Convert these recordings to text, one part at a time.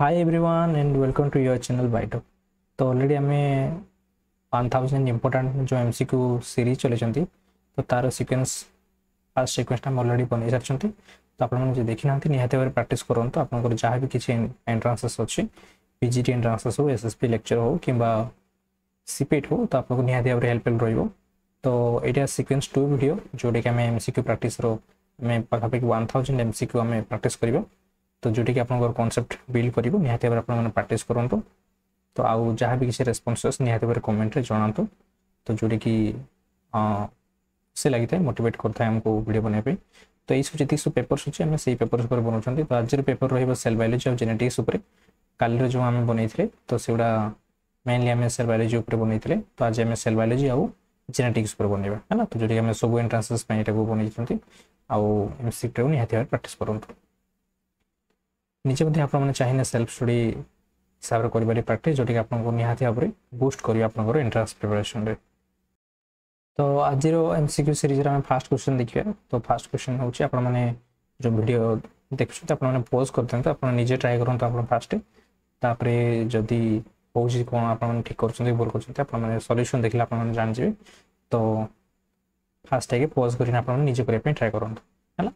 Hi everyone and welcome to your channel बाइटो। तो already आम 1000 इंपोर्टाट जो एमसीक्यू सीरीज चलती तो तार सिक्वेंस फास्ट सिक्वेंस आम ऑलरेडी बनई सारी। तो आपने देखी ना निहाती भाव प्राक्ट करूँ आप जहाँ भी किसी एंट्रांसेस अच्छी पीजीटी एंट्रांसेस हो एसएसपी लेक्चर हो कि सीपेट हो तो आपको निहाती भाव हेल्पफुल रही। तो यहाँ सिक्वेंस 2 वीडियो जोटा कि आम एमसीक्यू प्राक्ट पाखापाखि 1000 एमसीक्यू आम प्राक्ट करवा। तो जोटी कि आपन कॉन्सेप्ट बिल्ड करिवो निहाती भाव आपन प्रैक्टिस करंतु। तो आउ जहाँ भी किसी रेस्पॉन्सेस निहाती भाव कमेंट रे जणातु तो जोटी कि से लगी था मोटिवेट करता है हमको वीडियो बनाने पे। तो ये सब जी सब पेपर्स अच्छे आम से पेपर्स पर बनाऊँ। तो आज पेपर रेल बायोलॉजी और जेनेटिक्स उपर काल जो आम बनई तो सेगुड़ा मेनली आम सेल बायोलॉजी उपर बनई। तो आज आम सेल बायोलॉजी आउ जेनेटिक्स उपर बनवा है ना। तो जोटी आम सब एंट्रांसेस बनई आउ एमसीक्यू निहाती भाव प्रैक्टिस करंतु। निजे मध्य आपने चाहिए सेल्फ स्टडी हिसाब से कर प्राक्ट जोटी आपको निहाती भाव में बूस्ट कर एंट्रांस प्रिपरेशन रे। तो आज एमसीक्यू सीरीज में फास्ट क्वेश्चन देखिए। तो फास्ट क्वेश्चन हूँ आपने जो वीडियो देखुं आपने पॉज कर दिखाते आप निजे ट्राए करूँ आप फास्ट तापर जदि हो कौन आप ठीक कर भूल कर सल्यूशन देखिए आप जान। तो फास्ट है पॉज कर निजे करने ट्राए करूँ है।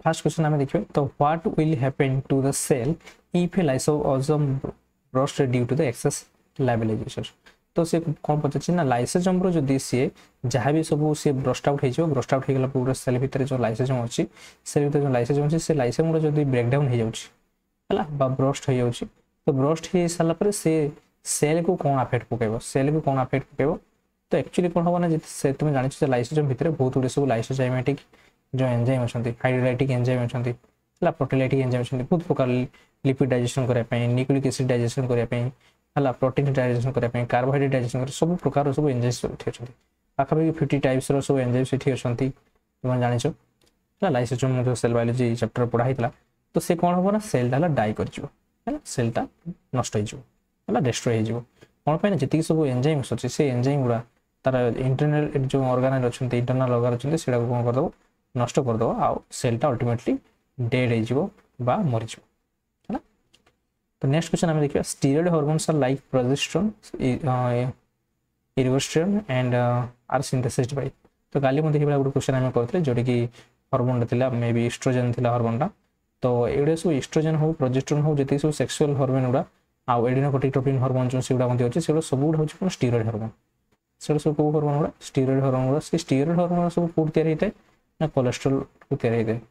फर्स्ट क्वेश्चन आम देखिए। तो what will happen to the cell if a lysosome burst due to the excess labilization. तो सी कौन पचार ना लाइसोसोम रो सी जहाँ भी सब सी ब्रस्ट आउट हो ब्रस्ट आउट होगा पूरा सेल भितर जो लाइसोसोम अच्छी सेल भीतर जो लाइसोसोम अच्छी से लाइसोसोम जो ब्रेकडाउन हो जाए ब्रस्ट हो जाए तो ब्रस्ट हो सारापर से सेल को कौन अफेक्ट पकेब सेल को कौन अफेक्ट पकेब। तो एक्चुअली कौन हम ना तुम जान लाइसोसोम भितर बहुत गुड़े सब लाइसोजाइमेटिक जो एंजाइम अच्छा हाइड्रोलाइटिक एंजाइम अच्छा प्रोटीलाइटिक एंजाइम अच्छा बहुत प्रकार लिपिड डाइजेशन करने न्यूक्लिक एसिड डाइजेशन करने है प्रोटीन डाइजेशन करने कार्बोहाइड्रेट डाइजेशन कर सब प्रकार सब एंजाइम्स अच्छे पाखापाखि 50 टाइप्स सब एंजाइम्स ये अच्छा तुम जान लाइसोसोम जो सेल बायोलॉजी चैप्टर पढ़ाई तो से कौन हम ना सेलटा डाई कर सेलटा नष्ट हो डिस्ट्रॉय हो कौन पाई जी सब एंजाइम्स अच्छे से एंजाइम गुड़ा तार इंटरनल जो ऑर्गेन अच्छा इंटरनल ऑर्गन अच्छे से कौन करदे नष्ट करदे आउ सेलटा अल्टीमेटली डेड हो मरी है। तो नेक्स्ट क्वेश्चन आम देखिए। Steroid hormones are like progesterone ergosterone and are synthesized by. तो काली मैं देखिए गोटे क्वेश्चन आम करते जोटा कि हार्मोन था मे बी एस्ट्रोजेन था हार्मोनटा। तो ये सब एस्ट्रोजेन हो प्रोजेस्टेरोन हो जी सब सेक्सुअल हार्मोन गुड़ा आउ एडिनोकोर्टिकोट्रोपिन हार्मोन जो सेगुड़ा अच्छे से सब गुड़ा हूँ स्टीरॉयड हार्मोन से सब कौ हार्मोन गुड़ा स्टीरॉयड हार्मोन गुड़ा से स्टीरॉयड हार्मोन सब कौट तैयारी होता है ना कोलेस्ट्रॉल को तैयारी होता है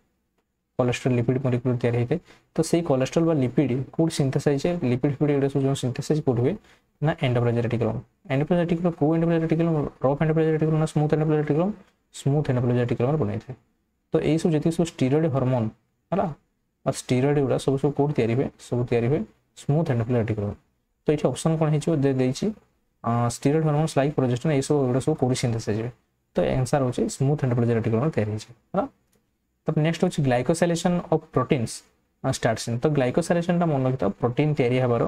कोलेस्ट्रॉल लिपिड मॉलिक्यूल तैयारी होता है। तो सही कोलेस्ट्रॉल व लिपिड कौट सिंथेसाइज लिपिड फिपिड ये सब जो सिंथेसाइज कौट हुए ना एंडोप्लाज्मिक रेटिकुलम एंडोप्लाज्मिक को endoplasmic reticulum rough endoplasmic reticulum ना smooth endoplasmic reticulum smooth endoplasmic reticulum बनाई थे। तो ये सब जी सब स्टीरॉयड हार्मोन है और स्टीरॉयड गुड़ा सब सब कौट तैयारी हुए सब तैयारी हुए स्मूथ एंडोप्लाज्मिक रेटिकुलम। तो ये ऑप्शन कौन हो स्टीरॉयड हार्मोन्स लाइक प्रोजेस्टेरोन ये सब सब कौट सिंथेसाइज हुए। तो आंसर हो स्मूथ एंडोप्लाज्मिक रेटिकुलम तैयारी है। तो नेक्स्ट हूँ ग्लाइकोसाइलेशन ऑफ प्रोटीन्स स्टार्ट्स। तो ग्लाइकोसाइलेशन मन रखिए प्रोटीन तैयारी हबार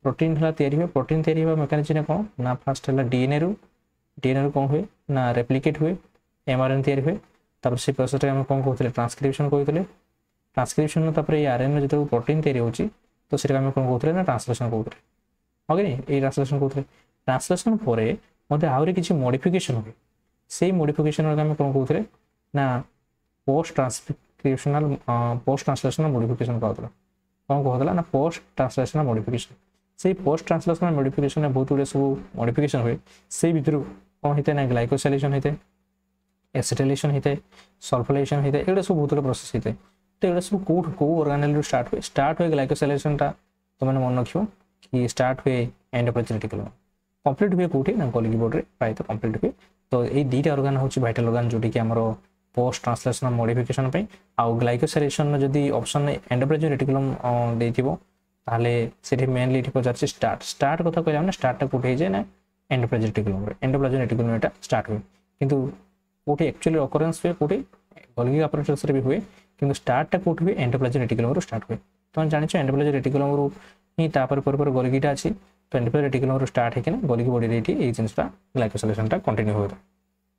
प्रोटीन है तैयारी हुए प्रोटीन तैयारी हुआ मेकानिजम कौन ना फास्ट है डीएनए रू कौन हुए ना रेप्लिकेट हुए एमआरएनए तैयारी हुए तापर से प्रोसेस आम कौन कहते ट्रांसक्रिप्शन कहते ट्रांसक्रिप्शन ये आरएनए जो प्रोटीन तैयारी होती तो सीटा आम कौन कहते ना ट्रांसलेशन कहते हाँ कि नहीं ट्रांसलेशन कहते ट्रांसलेशन पर आहरी किसी मॉडिफिकेशन हुए से मॉडिफिकेशन आम कौन कहते ना पोस्ट ट्रांसलेशनल मॉडिफिकेशन कहला कौन कहला ना पोस्ट ट्रांसलेशनल मॉडिफिकेशन से पोस्ट ट्रांसलेशनल मॉडिफिकेशन में बहुत गुड़े सब मॉडिफिकेशन हुए से भर कौन होता है ना ग्लाइकोसाइलेशन होता है एसिटाइलेशन होता है सल्फोलेशन होता है ये सब बहुत गुड़े प्रोसेस होता है। तो ये सब कौट कौ ऑर्गेनेल स्टार्ट हुए ग्लाइकोसाइलेशन तुम मन रख कि स्टार्ट हुए एंडोप्लाज्मिक रेटिकुलम कंप्लीट हुए कौटे ना गोल्गी बोर्ड प्राय तो कंप्लीट हुए। तो ये दुईटा ऑर्गेन हूँ वाइटल ऑर्गेन जोटी कि आमर पोस्ट ट्रांसलेशनल मॉडिफिकेशन आउ ग्लाइकोसाइलेशन जदि ऑप्शन एंडोप्लाज्मिक रेटिकुलम देथिबो ताले सेठी मेनली पचार स्टार्ट कथा कहला ना स्टार्ट टा कोठे जाए ना एंडोप्लाज्मिक रेटिकुलम एटा स्टार्ट हुए किंतु कोठे एक्चुअली ऑकरेंस हुए कोठे गोल्गी apparatus रे भी हुए किंतु स्टार्ट टा कोठे हुए एंडोप्लाज्मिक रेटिकुलम रो स्टार्ट हुए। तुम जानिछ एंडोप्लाज्मिक रेटिकुलम रो ही तापर पर गोल्गीटा अछि तो एंडोप्लाज्मिक रेटिकुलम रो स्टार्ट है ना गोल्गी बॉडी रेटी ए जिंसटा ग्लाइकोसाइलेशन टा कंटिन्यू होता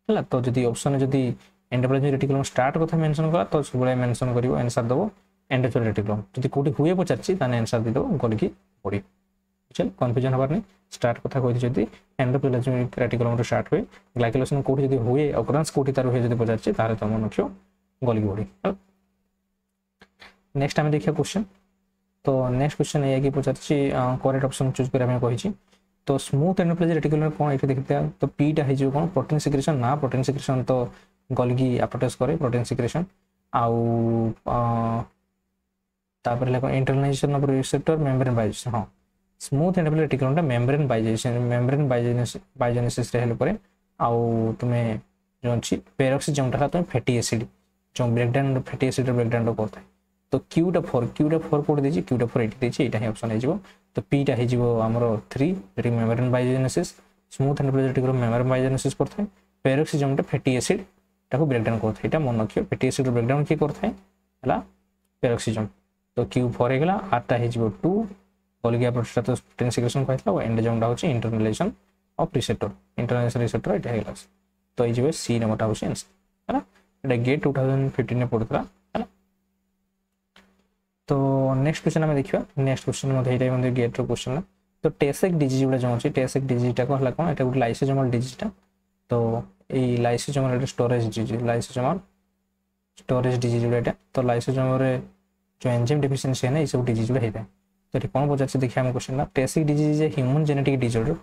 है। तो जदि ऑप्शन जदि एंडोप्लाज्मिक रेटिकुलम स्टार्ट कथा मेंशन करा तो सब मेंशन करिवो आंसर दबो एंडोथेलियल रेटिकुलम जदि कोठी हुए पचारछि ताने आंसर दे दो गोल्गी बॉडी चल कंफ्यूजन हबार नहीं स्टार्ट कथा कहि जदि एंडोप्लाज्मिक रेटिकुलम रो स्टार्ट हुए ग्लाइकोलाइसिस कोठी जदि हुए ऑकरेंस कोठी तार हुए जदि पचारछि तारे तम नखियो गोल्गी बॉडी नेक्स्ट आम देखिए क्वेश्चन तो नेक्स्ट क्वेश्चन ये कि पचारछि करेक्ट ऑप्शन चूज करिया मैं कहिछि तो स्मूथ एंडोप्लाज्मिक रेटिकुलम कोन एठी देखिते तो पीटा हे जो कोन प्रोटीन सिक्रेशन ना प्रोटीन सिक्रेशन तो गोल्गी एपोप्टोस करे प्रोटीन सिक्रेशन आउ तापर लेको इंटरनलाइजेशन ऑफ रिसेप्टर मेम्ब्रेन बाइजेशन हां स्मूथ एंडोप्लाज्मिक रेटिकुलम टा मेम्ब्रेन बाइजेनेसिस रे हेले परे आउ तुमे जो अछि पेरोक्सिजम टा तुमे फैटी एसिड जो ब्रेकडाउन फैटी एसिड ब्रेकडाउन करता है तो क्यूटा 4 कोड दीजिए क्यूटा 4 एटी दीजिए एटा ही ऑप्शन है जीवो तो पीटा है जीवो हमरो 3 जेटी membrane biogenesis smooth endoplasmic reticulum membrane biogenesis करता है पेरोक्सिजम टा फैटी एसिड टाको ब्रेकडाउन करता है एटा मन रखियो फैटी एसिड ब्रेकडाउन की करता है हला पेरोक्सिजम तो Q4 हे गला आटा हे जीवो 2 गोल्गी एपोप्टोस तो प्रोटीन सिक्रेशन कहतला और एंडोजम टा होची internalisation of receptor internalisation receptor एटा हे गला तो ए जीवो सी नंबर टा होची आंसर हला एटा गेट 2015 में पड़तला हला तो नेक्स्ट क्वेश्चन हम देखिबा नेक्स्ट क्वेश्चन मध्ये एटा मध्ये गेट रो क्वेश्चन तो टेसेक डिजीज गुडा जो होची टेसेक डिजीज टा कहला कोन एटा गुड लाइसोसोमल डिजीज टा तो a lysosomal storage disease lysosomal storage disease गुडा तो लाइसोसोम रे जो एंजाइम डेफिशिएंसी है ना ये सब डिजीज गुडा हेता तो ये कौन पचार देखिए हम क्वेश्चन ना Tay Sachs disease is a human genetic disorder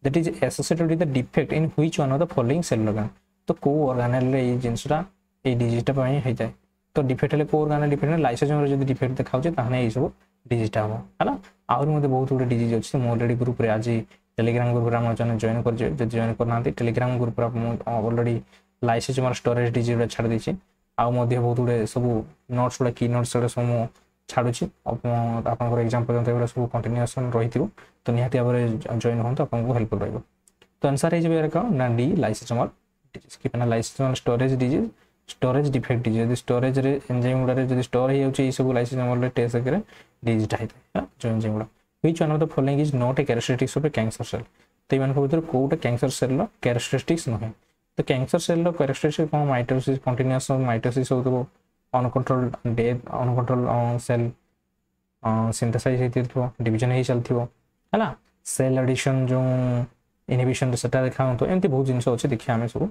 that is associated with the defect in which one of the following cell organ तो को ऑर्गेनेल रे ये जिंसटा ए डिजीज टा पई हेता तो डिफेक्ट ले को ऑर्गेनेल डिफेक्ट लाइसोसोम रे जदी डिफेक्ट देखाउ जे ताने ये सब डिजीज टा हो हला आउर मध्ये बहुत गुड डिजीज अछि मो ऑलरेडी ग्रुप रे आज टेलीग्राम ग्रुप रे हम जने जॉइन कर जे जॉइन करना टेलीग्राम ग्रुप रे हम ऑलरेडी लाइसोसोम स्टोरेज डिजीज रे छाड़ दैछि आ मध्ये बहुत गुड सब नोट्स गुडा की नोट्स रे सब छाड़ुची आपन एग्जाम पर्यंत एवढा सब कंटिन्यूएशन रहिथिबो तो निहाती भाबरे जॉइन होन तो आपन को हेल्पफुल रहइबो तो आंसर है जे का ना डी लाइसोसोमल डिजीज कि पना lysosomal storage disease storage defect disease यदि स्टोरेज रे एंजाइम गुडा रे यदि स्टोर हे होची ई सब लाइसोसोमल रे टेस्ट करे डिजीज टा हेता जो एंजाइम गुडा which one of the following is not a characteristics of a cancer cell तो इमान को भीतर कोटा कैंसर सेल रो कैरेक्टरिस्टिक्स नहे तो कैंसर सेल रो कैरेक्टरिस्टिक्स कोन माइटोसिस कंटीन्यूअस माइटोसिस होतबो uncontrolled death uncontrolled cell synthesize हेतिथो डिवीजन हे चलथिबो हला सेल एडिशन जो इनहिबिशन सेटा देखा तो एमती बहुत जिंस अछि देखिया हमें सब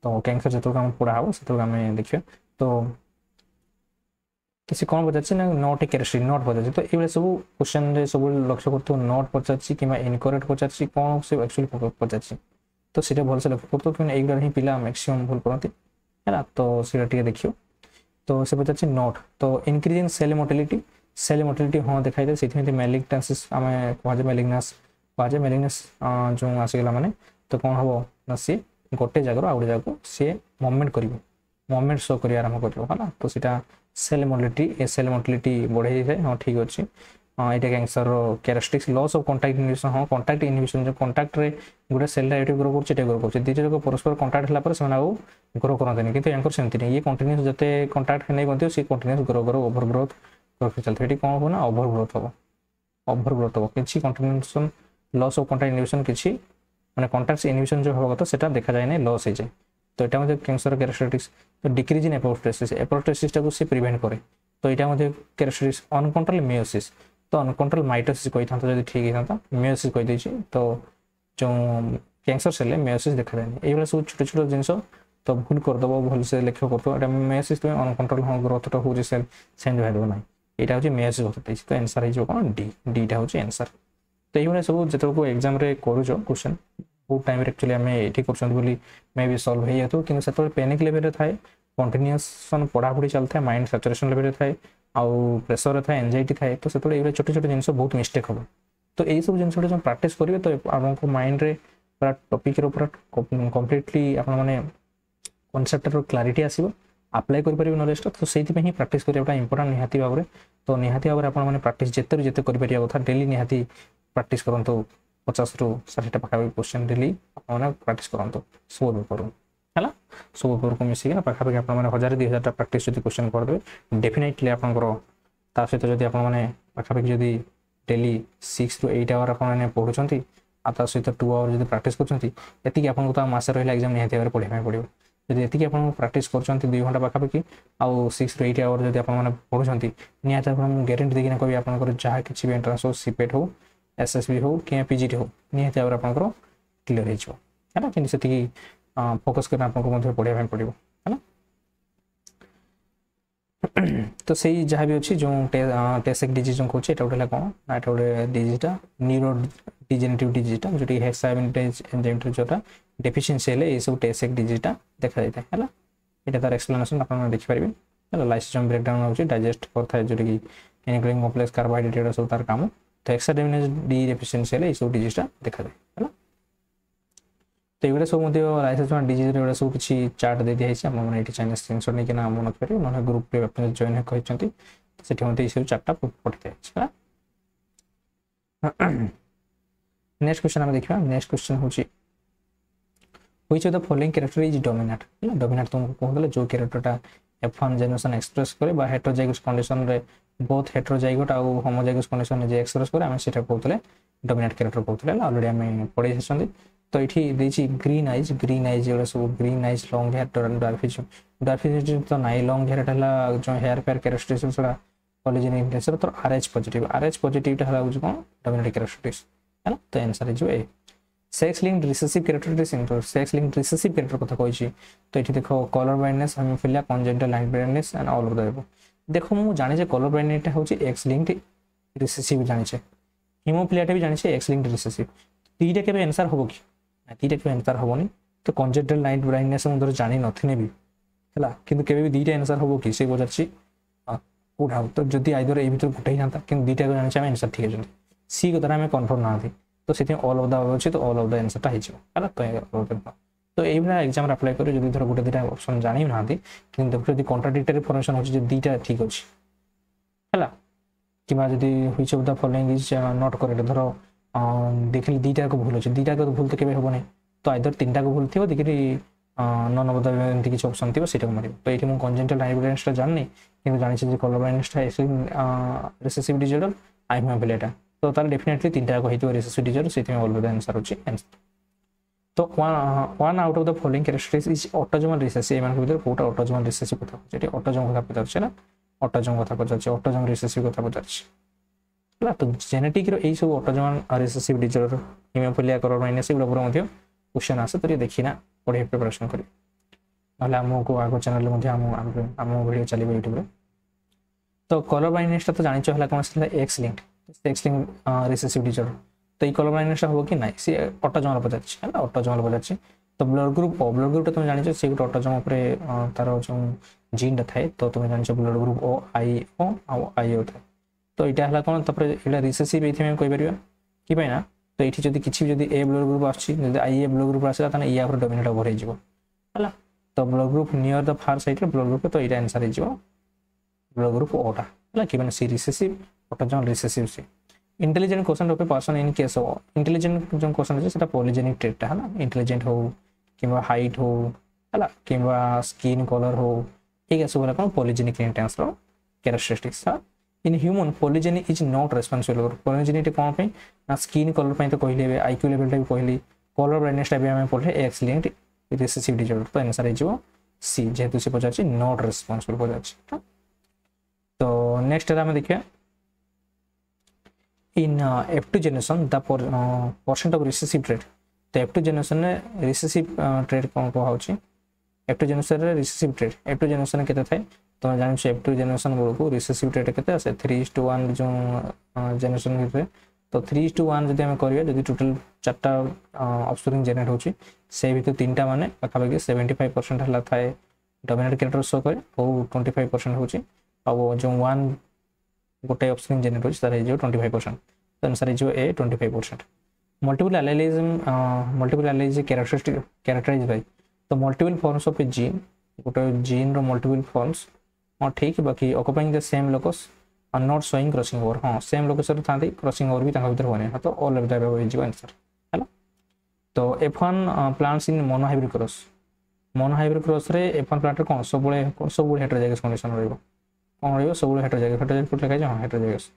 तो कैंसर जतो काम पढ़ा हो सेतो हमें देखियो तो किसी कोन बजाछि ना नॉट ए कैरेक्टरिस्टिक नॉट बजाछि तो एबे सब क्वेश्चन रे सब लक्ष्य करतो नॉट पचाछि किमा इनकरेक्ट पचाछि कोन से एक्चुअली पचाछि तो सेटा भल से लक्ष्य करतो कि एक ही पिला मैक्सिमम भूल करते है तो सेटा टिके देखियो तो से पचाछि नॉट तो इंक्रीजिंग सेल मोटिलिटी हाँ देखा जाए से मैलिग्नेसिस आम कहे मैलिग्नेस जो आसीगला माने तो कौन हम ना सी गोटे जगह आउ जगह सी मूवमेंट कर मूवमेंट शो कर आरंभ कर तो सीटा सेल मोटिलिटी बढ़े जाए हाँ ठीक अच्छे यहाँ cancer characteristics loss of contact inhibition हाँ कांटेक्ट इनहिबिशन जो कांटेक्ट रे गोटे सेल एटी ग्रो कर दुईटा जगह परस्पर कांटेक्ट होला से ग्रो करते किंतु यांकर सेमती नहीं ये कंटिन्यूस जते कांटेक्ट नहीं सी कंटिन्यूस ग्रो ओवर ग्रोथ चलते ये कौन हम ना ओवर ग्रोथ हम किसी continuation loss of contact inhibition किसी माने कांटेक्ट इनहिबिशन जो होगा तो सेटा देखा जाए नहीं लॉस हो जाए तो यहाँ मतलब कैंसर कैरेक्टरिस्टिक्स तो डिक्रीज इन एपोप्टोसिस टाको से प्रिवेंट करे तो यहाँ मतलब कैरेक्टरिस्टिक्स अनकंट्रोल मेयोसिस तो अनकंट्रोल माइटोसिस कही था जब ठीक होता मेयोसिस कही तो जो कैंसर सेल मेयोसिस देखा जाए ये सब छोट छोट जिन तो भूल करदेव भल से लेख कर मेयोसिस तुम अनकंट्रोल हाँ ग्रोथ हो सेल सेंड भाई ना यहाँ हूँ मेयोसिस होता तो आंसर हो कौन डी डीटा हूँ आंसर तो ये सब जो एग्जाम करुच क्वेश्चन बहुत टाइम एक्चुअली आम ये कर मे भी सल्व हो जाता कि से पैनिक लेवल थाए कंटिन्यूएसन पढ़ापढ़ी चलता है माइंड सैचुरेशन लेवल थाए आउ प्रेसर थाए एंजाइटी थाए तो से ये छोटे छोटे जिन बहुत मिस्टेक हम तो यही सब जिन जो प्राक्टिस करेंगे तो आपको माइंड रे पूरा टॉपिक पूरा कंप्लीटली आप कॉन्सेप्टर क्लारिटी आसो अप्लाई करेंगे नॉलेज तो से ही प्राक्टिस करवाटा इंपोर्टेंट निहाती भाव में तो निहाती भाव में आपने प्राक्टिस जिते जिते कथा डेली निहाती प्राक्टिस करूँ 50 ରୁ 60टा पाखापाखि क्वेश्चन डेली आपने प्राक्टिस करूँ सब पेपर है सब पेपर को मिसिक पाखापाखि आप 1000-2000टा प्राक्टिस जो क्वेश्चन करदे डेफिनेटली आपंकर सहित जब आपने पाखापाखि जब डेली 6 ରୁ 8 आवर आपने पढ़ुं आ सहित 2 आवर जब प्राक्टिस कर आपको तो मस रहा एग्जाम निहाती भाव में पढ़ाई पड़ो ଯଦି ଏତିକି ଆପଣ ପ୍ରାକ୍ଟିସ୍ କରୁଛନ୍ତି 2 ଘଣ୍ଟା ପାଖାପାଖି ଆଉ 6 ରୁ 8 ଆୱାର ଯଦି ଆପଣମାନେ ପଢ଼ୁଛନ୍ତି ନିହାତି ଆପଣ ମୁଁ ଗ୍ୟାରେଣ୍ଟି ଦେଇକିନା କହିବି ଆପଣଙ୍କର ଯାହା କିଛି ବି ଏଣ୍ଟ୍ରାନ୍ସ ହଉ ସିପେଟ୍ ହଉ ଏସ୍ଏସ୍ବି ହଉ କି ପିଜିଟି ହଉ ନିହାତି ଭାବରେ ଆପଣଙ୍କର କ୍ଲିୟର ହେଇଯିବ ହେଲା କିନ୍ତୁ ସେତିକି ଫୋକସ୍ କରି ଆପଣଙ୍କୁ ମଧ୍ୟ ପଢ଼ିବା ପାଇଁ ପଡ଼ିବ ହେଲା तो सही जहाँ भी अच्छी जो टेसेक डिजीज जो कौन एटा गोटे कौन ना एटा गोटे डिजीजटा न्यूरो डिजेनेटिव डिजीजटा जो हेक्सामिनेज एंजाइम जोटा डेफिशिएंसी हेले ये सब टेसेक डिजीजटा देखा जाता है यहाँ तार एक्सप्लेनेशन आप देखिपारे है लाइसोसोम ब्रेकडाउन होची डाइजेस्ट करता जो कि एनिक्लिक कॉम्प्लेक्स कार्बोहाइड्रेट सब तार काम तो हेक्सामिनेज डी डेफिशिएंसी हेले ये सब डिजीजटा देखा जाए है तो ये सब लाइसोसोम डिजीज रे सब किसी चार्ट दे दिया है चाहिए स्क्रीनशॉट नहीं ना मन रखिपारे ना ग्रुप रे जॉइन कहते ये सब चार्टा पठाई है नेक्स्ट क्वेश्चन आम देखा नेक्स्ट क्वेश्चन हूँ which of the following character is dominant dominant तुमको कहूँ जो कैरेक्टरटा F1 जेनेरेशन एक्सप्रेस करे बा हेटेरोजाइगस कंडीशन रे बोथ हेटेरोजाइगोट और होमोजाइगस कंडीशन जे एक्सप्रेस करे आम सेटा कहते डोमिनेंट कैरेक्टर कहते ऑलरेडी आम पढ़ी आसछन्ती तो ये देछि ग्रीन आइज एगुड़ा सब ग्रीन आइज लॉन्ग हेयर डार्फिज्म डार्फिज्म तो नाइ लॉन्ग हेयर है जो हेयर पेयर कैरेक्टरिस्टिक्स से पॉलीजेनिक नेचर तो आरएच पॉजिटिव टा हला कौन डोमिनेंट कैरेक्टरिस्टिक्स है तो आंसर है जो a sex linked recessive characteristics sex linked recessive character कथा कहि तो ये देखो colour blindness haemophilia congenital light blindness and all of the above देखो मु जानि जे कलर ब्लाइंडनेस होची एक्स लिंक्ड रिसेसिव जानि छे हेमोफिलिया भी जानि छे एक्स लिंक्ड रिसेसिव तीटा केबे आंसर होबो कि तीटा केबे आंसर होबोनी तो कंजेनिटल लाइट ब्लाइंडनेस मुझे जानि नथिने भी है कि केबे भी दीटा आंसर होबो कि से पचारछि कोठा तो जदि आइदर ए भीतर गोटे जाता कि दीटा को जानि आंसर ठीक है सी को आम कन्फर्म ना तो से ऑल ऑफ द अच्छे तो ऑल ऑफ द आंसर है तो ये एग्जाम अप्लाई कर जो धर गोटे दुटा ऑप्शन जानी ना कि देखो कॉन्ट्राडिक्टरी इनफॉरमेशन हो दीटा ठीक अच्छे है कि which of the following is not correct धर देखिए दीटा को भूल अच्छे दीटा को भूल तो केवे हेनी तो आइदर 3टा को भूल थी देखिए नन ऑफ द एमती किसी ऑप्शन थी से मार तो ये मुझे कंजेनिटल लाइट ब्लाइंडनेसटा जानी कि जानी कलर ब्लाइंडनेसटा रिसेसिव डिसऑर्डर आई हेमोफिलियाटा तो तार डेफिनेटली 3टा को रिसेसिव डिसऑर्डर से ऑल ऑफ द आंसर होची आंसर तो one out of the following characteristics is autosomal recessive एमान भीतर कोटा ऑटोजोमल रिसेसिव कथा जेटी ऑटोजोम कथा पचारछे ना ऑटोजोम कथा पचारछे ऑटोजोम रिसेसिव कथा पचारछे है तो जेनेटिक रो सब autosomal recessive disorder haemophilia colour blindness एगुड़ा पूरा मध्य क्वेश्चन आसे तो ये देखिना पढ़े प्रिपरेशन करी ना आमको आग चैनल आम वीडियो चलो यूट्यूब रे तो कलर ब्लाइंडनेसटा तो जानिछ हला कोन से एक्स लिंक्ड रिसेसिव डिसऑर्डर तो ये कलर ब्लाइंडनेसटा हो कि ना सी ऑटोजोमल पचारछे है ऑटोजोमल पचारछे तो ब्लड ग्रुप तुम जानिछ से गोटे ऑटोजोम उपरे तार जो जीन थाए तो तुम जानिछ ब्लड ग्रुप ओ आई ओ थाए तो यहाँ है कौन तपर ये रिसेसिव ये कही पार कि ना तो ये जब किसी भी ए ब्लड ग्रुप आसि आई ए ब्लड ग्रुप आसला तो या डोमिनेट ओवर है तो blood group near the far side blood group तो ये आंसर हो ब्लड ग्रुप ओटा है कि सी रिसेसिव ऑटोजोमल रिसेसिव सी intelligent question of a person in case of intelligent जो क्वेश्चन अच्छे से पॉलीजेनिक ट्रेट है ना इंटेलिजेंट हो कि हाइट हो है कि स्किन कलर हो ये सब कौन polygenic intense characteristics in human polygeny is not responsible polygeny कौन पे ना स्किन कलर तो कहली आईक्यू लेवल भी कहली कलर ब्लाइंडनेस भी आम पढ़े एक्स लिंक्ड रिसेसिव डिसऑर्डर तो आंसर हो सी जेहेतु से पचार नॉट रेस्पॉन्सिबल पचार तो नेक्स्ट आम देखिए इन F2 generation the percent of recessive trait तो F2 जनरेशन रिसेसिव ट्रेट कौन कहा F2 generation recessive trait F2 generation के तुम जान F2 जनरेशन बेलू रिसेसिव ट्रेट के 3:1 जो जनरेशन भितर तो 3:1 जब आम करिया जब टोटल 4टा ऑफस्प्रिंग जनरेट होची से भीतर 3टा माने पाखापाखि 75% हला थाए डोमिनेंट कैरेक्टर शो करे और 25% होची और जो 1 गोटे ऑफस्प्रिंग जनरेट होची तार हे 25% तो आंसर हे A 25% multiple alleles characterized by तो multiple forms of a gene गोटे जीन रो मल्टीपल फॉर्म्स हाँ ठीक बाकी occupying the same locus are not showing crossing over हाँ सेम लोकस था क्रॉसिंग ओवर भी भीतर होने हाँ तो ऑल ऑफ द अबव हो आंसर है तो F1 plants in monohybrid cross रे F1 प्लांट कौन सब हेटेरोजाइगस कंडीशन रहिबो कौन रहिबो सब हेटेरोजाइगस लिखा हाँ हेटेरोजाइगस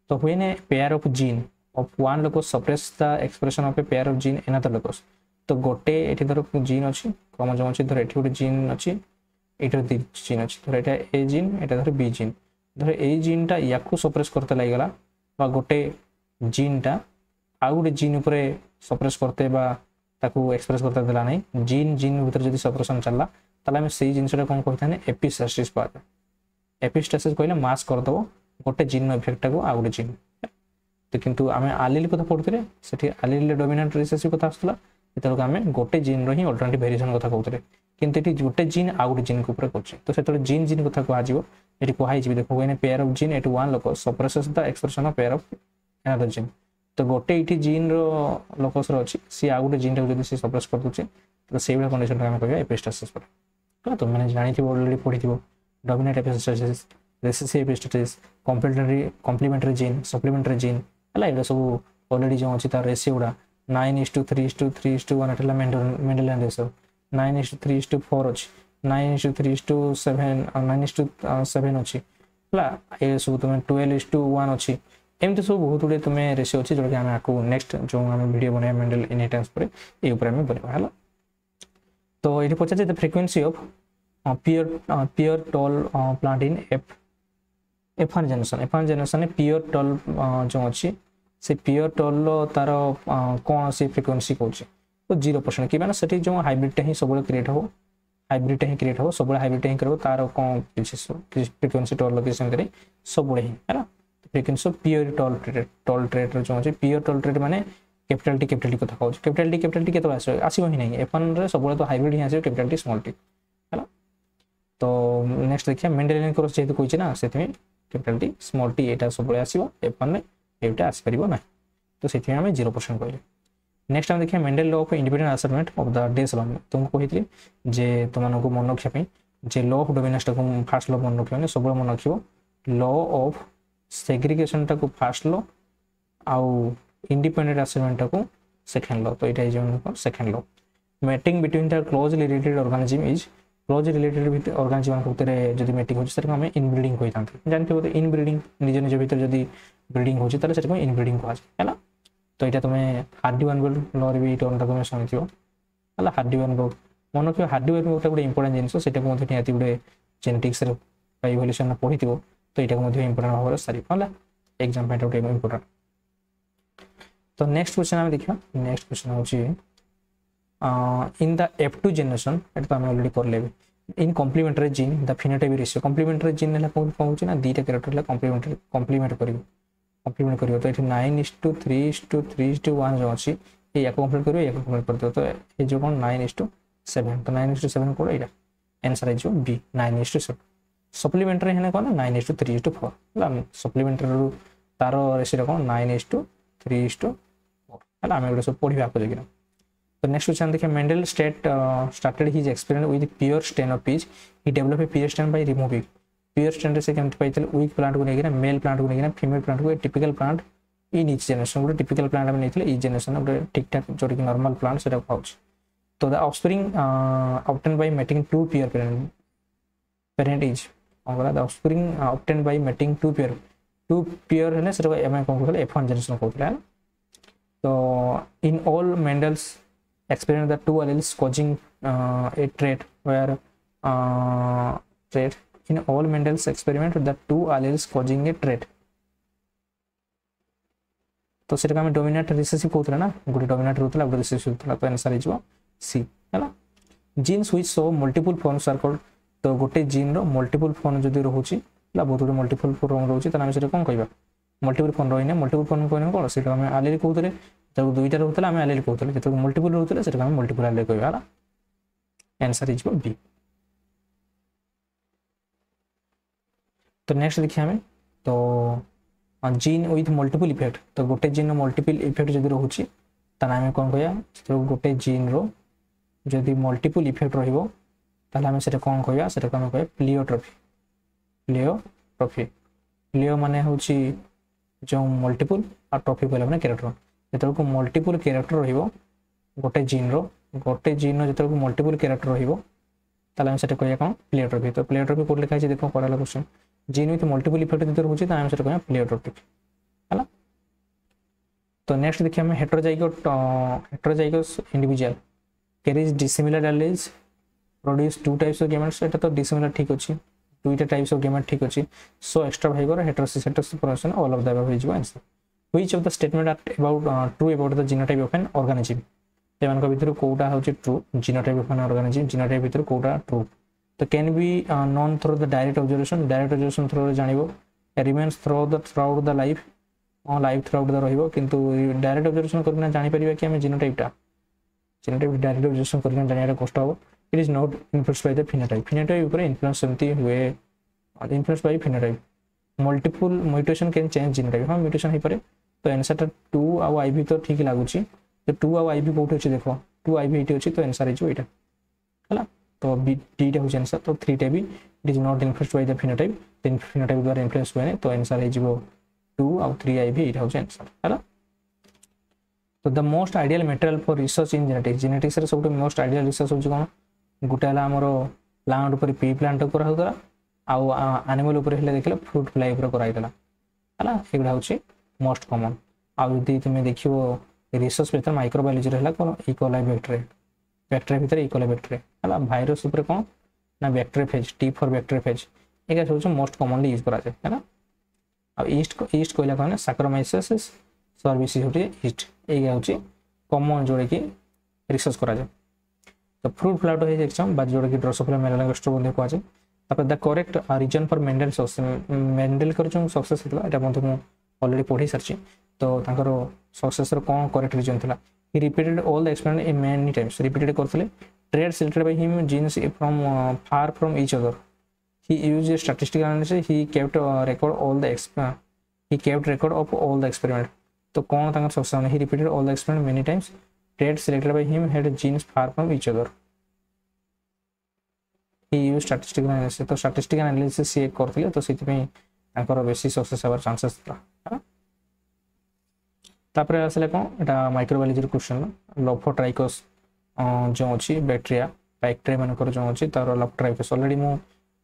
तो when a pair of gene of one locus suppress the expression of a pair of gene in other locus तो गोटे ये धर जीन अच्छी क्रोमोजोम अच्छी धर ये गोटे जीन अच्छी ये दी जीन अच्छी धर ये ए जीन ये धर बी जीन धर ए जीनटा या सप्रेस करते लगीगला गोटे जीनटा आउ गोटे जीन उपर सप्रेस करते एक्सप्रेस करते देला नहीं जीन जीन भीतर जब सप्रेसन चलला ताले आम से जिनसा कौन कही एपिस्टासिस पार्ट एपिस्टासिस कहले मास करदेव गोटे जीन इफेक्ट को आउ गोटे जीन तो किंतु आम आलिल कथा पढ़ुते से आलिल डोमिनेंट रिसेसिव कथा आसला जो आम गोटे जीन री अल्टरनेटिव वेरिएशन कथा कहते किंतु ये गोटे जीन आउ गोटे जीन को कर तो से जीन जीन कथा कह ये कहुई देखो कहीं pair of gene at one locus suppresses the expression of pair of another gene तो गोटे ये जीन लोकस अच्छी सी आउ गोटे जीन टाइम सी सप्रेस कर दूसरे तो से कंडीशन आम कह एपिस्टासिस तो तुम मैंने जानी ऑलरेडी पढ़ी dominant epistasis recessive epistasis complementary gene supplementary gene है ये सब ऑलरेडी जो अच्छी तार रेसियो गुड़ा 9:3:3:1 मेंडेलियन रेशियो 9:3:4 अच्छी 9:3:7 9:7 अच्छी है ये सब तुम 12:1 अच्छी एमती सब बहुत गुड़े तुम रेशियो अच्छी जोटा कि आम नेक्स्ट जो आम वीडियो बना मेंडल इनहेरिटेंस पर ये बनवा है तो ये पचार the frequency of pure tall plant in F1 generation pure tall जो अच्छी से प्योर टॉल तार कौन सी फ्रिक्वेंसी कौन तो 0% कि मैंने से जो हाइब्रिडटा ही सब क्रिएट हो हाइब्रिडटा ही क्रिएट हो सब हाइब्रिडटा ही कर तार कौन फ्रिक्वेंसी टॉल लगे सेमती सब ही है frequency of pure toll trade जो अच्छे प्योर टॉल ट्रेड माने कैपिटल टी कथा कहूँ कैपिटल टी के आसो ही नहीं F1 सब तो हाइब्रिड ही आसो कैपिटल टी स्मॉल टी है तो नेक्स्ट देखिए मेंडेलियन क्रॉस जेहेतु कही ना से कैपिटल टी स्मॉल टी यहाँ सब आसो F1 में ये आसपार ना तो से 0% कहले नेक्स्ट आम देखिए Mendel law of independent assignment of these डेज लॉ तुमको कही जे तुमको मन रखापी जे लॉ ऑफ डोमिनेंस टाक फास्ट लॉ मन रखिए सब मन रख लॉ ऑफ सेग्रीगेशन टाक फास्ट लॉ आउ इंडिपेंडेंट असाइनमेंट टाक सेकेंड लॉ तो यहाँ second law mating between the closely related organism is close related organism भितर जब मैटिंग होती आम इनब्रीडिंग कही था जानते बोलते इनब्रीडिंग निज निज भर जब ब्रीडिंग होती है इनब्रीडिंग कहुए है तो यहाँ तुम्हें हार्डी-वाइनबर्ग लॉ भी टर्मटा तुम शुणी है हार्डी-वाइनबर्ग मन रख हार्डी-वाइनबर्ग गोटे इंपोर्टेंट जिन से निहती गोटे जेनेटिक्स इवोल्यूशन पढ़ी तो यहाँ इंपोर्टेंट भाव सारी है एग्जाम गोटे इंपोर्टेंट तो नेक्स्ट क्वेश्चन आम देखा नेक्स्ट क्वेश्चन हूँ इन द F2 जनरेशन ये तो आम ऑलरेडी कर ले in complementary gene the phenotype ratio complementary gene है कौन कहूँ ना दुईटा कैरेक्टर है कॉम्प्लीमेंट कर तो ये 9:3:3:1 जो अच्छी ये या कम्प्लीट कर कम्प्लीट कर तो ये जो कौन 9:7 तो 9:7 कौन यहाँ आंसर है बी 9:7 सप्लीमेंटरी है कौन 9:3:4 सप्लीमेंटरी तार रेशियो कौन 9:3:4 है आम गोटे सब पढ़ा आपको देखना तो नेक्स्ट क्वेश्चन देखिए Mendel started his experiment with pure strain of pea he develop a pure strain by removing pure strain से केमती पाई वीक प्लांट को लेकिन मेल प्लांट को लेकिन फीमेल प्लांट को typical plant in each generation गोटे typical plant आम नहीं ई जनरेशन गोटे ठीक ठाक जोटा कि नॉर्मल प्लांट से पाँच तो the offspring obtain by mating two pure parent is the offspring obtain by mating two pure है कौन कहते F1 जनरेशन कहते हैं तो in all Mendel's experiment the two alleles causing a trait where trait in all Mendel's experiment the two alleles causing a trait तो से dominant recessive कहते ना गोटे डोमिनेंट होता गोटे रिसेसिव होता तो आंसर हो सी है genes which show multiple forms are called तो गोटे जीन रो मल्टीपल फॉर्म जदि रोचे बहुत गुटे मल्टीपल फॉर्म रोचे तो आम से कौन कहवा मल्टीपल फॉर्म रही मल्टीपल फॉर्म कहने कौन से आलेल कहते जब दुईटा रोला आम आलेल कहते जो मल्टीपल रोते से मल्टीपल आलेल कहवा आंसर हो बी तो नेक्स्ट देखिए आम तो जीन विथ मल्टीपल इफेक्ट तो गोटे जीन मल्टीपल इफेक्ट जब रोचे आम कौन कह गोटे जीन रो जदि मल्टीपल इफेक्ट रहा से कौन कहवा से आम कह प्लियोट्रॉफी प्लियो माने हूँ जो मल्टीपल और ट्रॉफी कहला मैंने कैरेक्टर जो मल्टीपल कैरेक्टर रोटे जीन जो मल्टीपल कैरेक्टर रोम से कह कौन प्लियोट्रॉफी तो प्लियोट्रॉफी कौन लिखा है देखो पढ़ा question gene with multiple effect जो रोचे तो आम से कह प्लियोट्रॉफी है तो नेक्स्ट देखिए आम heterozygous individual carries dissimilar alleles, produce two types of gametes. एटा तो dissimilar ठीक अछि, दुईटा टाइप्स ऑफ गेमेट ठीक अछि. So extra vigour heterosis heterosis all of the above is answer. Which of the statement are about true about the genotype of an organism. एमानक भितर कोटा होछि true genotype of an organism genotype भितर कोटा true. तो can be known through the direct observation through जानिबो. Remains through the life life throughout the रहिबो, किंतु डायरेक्ट ऑब्जर्वेशन करना जानि परिबा कि हम जीनोटाइपटा डायरेक्ट ऑब्जर्वेशन करना जानिया कष्ट हो. It is not influenced by the phenotype. Phenotype ऊपर influence समती हुए influenced by phenotype. Multiple mutation can change genotype. हाँ mutation ही परे तो आंसर टा 2 आउ IV तो ठीक लागुची. तो 2 आउ IV कोठे अछि देखो 2 IV इटी अछि तो आंसर हिजो एटा हला. तो बी डी टा होछि आंसर. तो 3 टा भी it is not influenced by the phenotype. then phenotype द्वारा influence होने तो आंसर हिजो 2 आउ 3 IV इटा होछि आंसर हला. तो the most ideal material for research in genetics रे सबटो मोस्ट आइडियल रिसर्च होछि कोन गोटे है आमर प्लांट उपर पी प्लांट कराला आउ एनिमल उपर हेले देखिले फ्रूट फ्लाई उपर कराइला हला. एगुडा होछि मोस्ट कॉमन. आउ यदि तुम देखियो रिसर्च भीतर माइक्रोबायोलॉजी रहला कोन इकोलाई बैक्टीरिया भीतर इकोलाई बैक्टीरिया हला. वायरस उपर कोन ना बैक्टीरियोफेज टी फॉर बैक्टीरियोफेज एगा होछि मोस्ट कॉमनली यूज करा जाय हला. आ ईस्ट कोइला कोन सैक्रोमाइसिस सर्विसेज होछि ईस्ट एगा होछि कॉमन जोड़े की रिसर्च करा जाय. तो फ्रूट फ्लावर है एग्जाम बाद जोड़ की ड्रोसोफिला मेलानोगास्टर बंधे को आजे. तापर the correct reason for Mendel success Mendel कर जो सक्सेस हितला एटा बंधे मु ऑलरेडी पढी सरची. तो तांकर सक्सेस रो कोन करेक्ट रीजन थिला. He repeated all the experiment in many times repeated करथले. Trait selected by him genes from far from each other. He used statistical analysis. He kept record all the he kept record of all the experiment. तो कोन तांकर success. He repeated all the experiment many times. Traits selected by him had genes far from each other. He used statistical analysis. तो statistical analysis से करथिले तो सेति पे तांकर बेसी सक्सेस हबार चांसेस था. तापर आसले कोन एटा माइक्रोबायोलॉजी क्वेश्चन लोफोट्राइकस जो अछि बैक्टीरिया मानकर जो अछि तार लोफोट्राइकस ऑलरेडी मु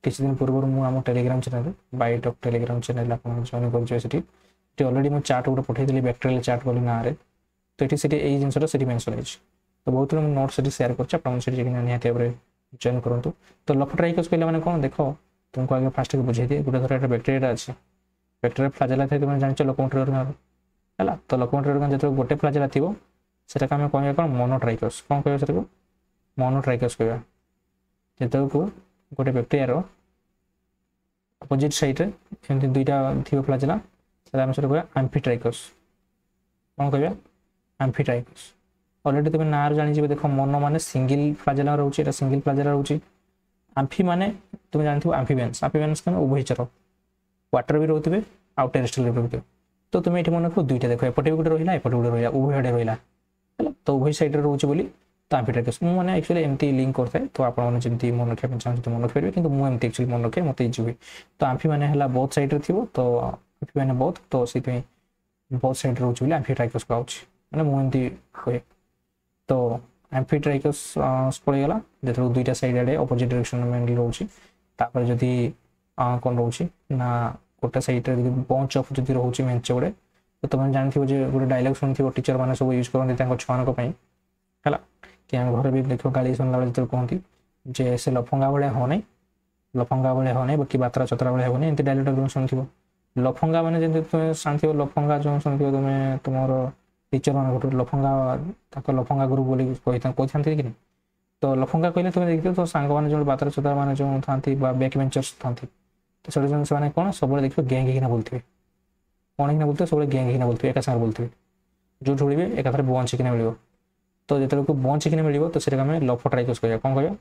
किछ दिन पूर्व मु हम टेलीग्राम चैनल बाइट ऑफ टेलीग्राम चैनल आपन जॉइन कर सेठी ऑलरेडी मु चार्ट उडे पठै देली बैक्टीरियल चार्ट बोली ना रे. तो ये यही जिनसा मेनसन है. तो बहुत लोग नोट से सेयार कर जॉइन करूँ. तो लोफोट्राइकस कहले मैंने कौन देख तुमको आगे फास्ट बुझे दिए. गोटे थर बैक्टीरिया अच्छे बैक्टीरिया फ्लाजेला थे तुम जान लोकोमोटिव ऑर्गन है. तो लोकोमोटिव ऑर्गन जो गोटे फ्लाजेला थी सेटा आम कह कौन मोनोट्राइकस कौन कह से मोनोट्राइकस कह. जो गोटे बैक्टीरिया अपोजिट साइड में दुईटा थी फ्लाजेला आम से कह एम्फीट्राइकस कौन कह एम्फीट्राइकस. ऑलरेडी तुम ना जानी देख मोनो माने सिंगल फ्लाजेला रोचे सिंगल फ्लाजेला रोचे. एम्फी माने तुम जानथि एम्फीबियंस कने उभयचर वाटर भी रोथबे आउ टेरेस्ट्रियल भी रोथबे. तो तुम ये मन को दुईटा देख एपटे भी गोटे रहिला एपटे गोटे रहिला उभयडे रहिला हैला. तो उभय साइड रे रोचे बोली तो एम्फीट्राइकस मु माने एक्चुअली एमती लिंक करथे. तो आपण माने जेमती मन रखिया पे चाहते मन रखिबे किंतु मु एमती एक्चुअली मन रखे मते इजी हुए. तो एम्फी माने हला बोथ साइड रे थिबो तो एम्फी माने बोथ तो सिथे बोथ साइड रोचे बोली एम्फीट्राइकस कहउछि माने मु एमती होय. तो एम्फीट्राइकस पड़ेगा जो दुईटा साइड आड़े अपोजिट डायरेक्शन में रोचे. तापर जदि कौन रोचे ना गोटे साइड बंच ऑफ जदि रोचे मेंचे गुड़े. तो तुम जानथि गोटे डायलॉग शुणी टीचर मैंने सब यूज करते छुआक है कि घर भी देख गाड़ी शुणला बेले जो कहती जे से लफंगा भाया हो नहीं लफंगा भाया हो नहीं बाकी बातरा चतरा भाया हो नहीं एमती डायलॉग शुणी. लफंगा मैंने जमी तुम जानते लफंगा जो शुणी तुम्हें तुम टीचर मान गोटे लफंगा लफंगा ग्रुप बोली कही था कि नहीं. तो लफंगा कहले तुम देखिए तो सांग मैंने जो बातर चतरा मैंने जो था बैक बेंचर्स था तो से कौन सब देखिए गैंग ही बोलते कौन ही बोलते सब गैंग ही बोलते एक सागर बोलते जो ढूंढे एक बंच ही मिल. तो जो बंच ही मिल तो आम लोफोट्राइकस कह कौन कह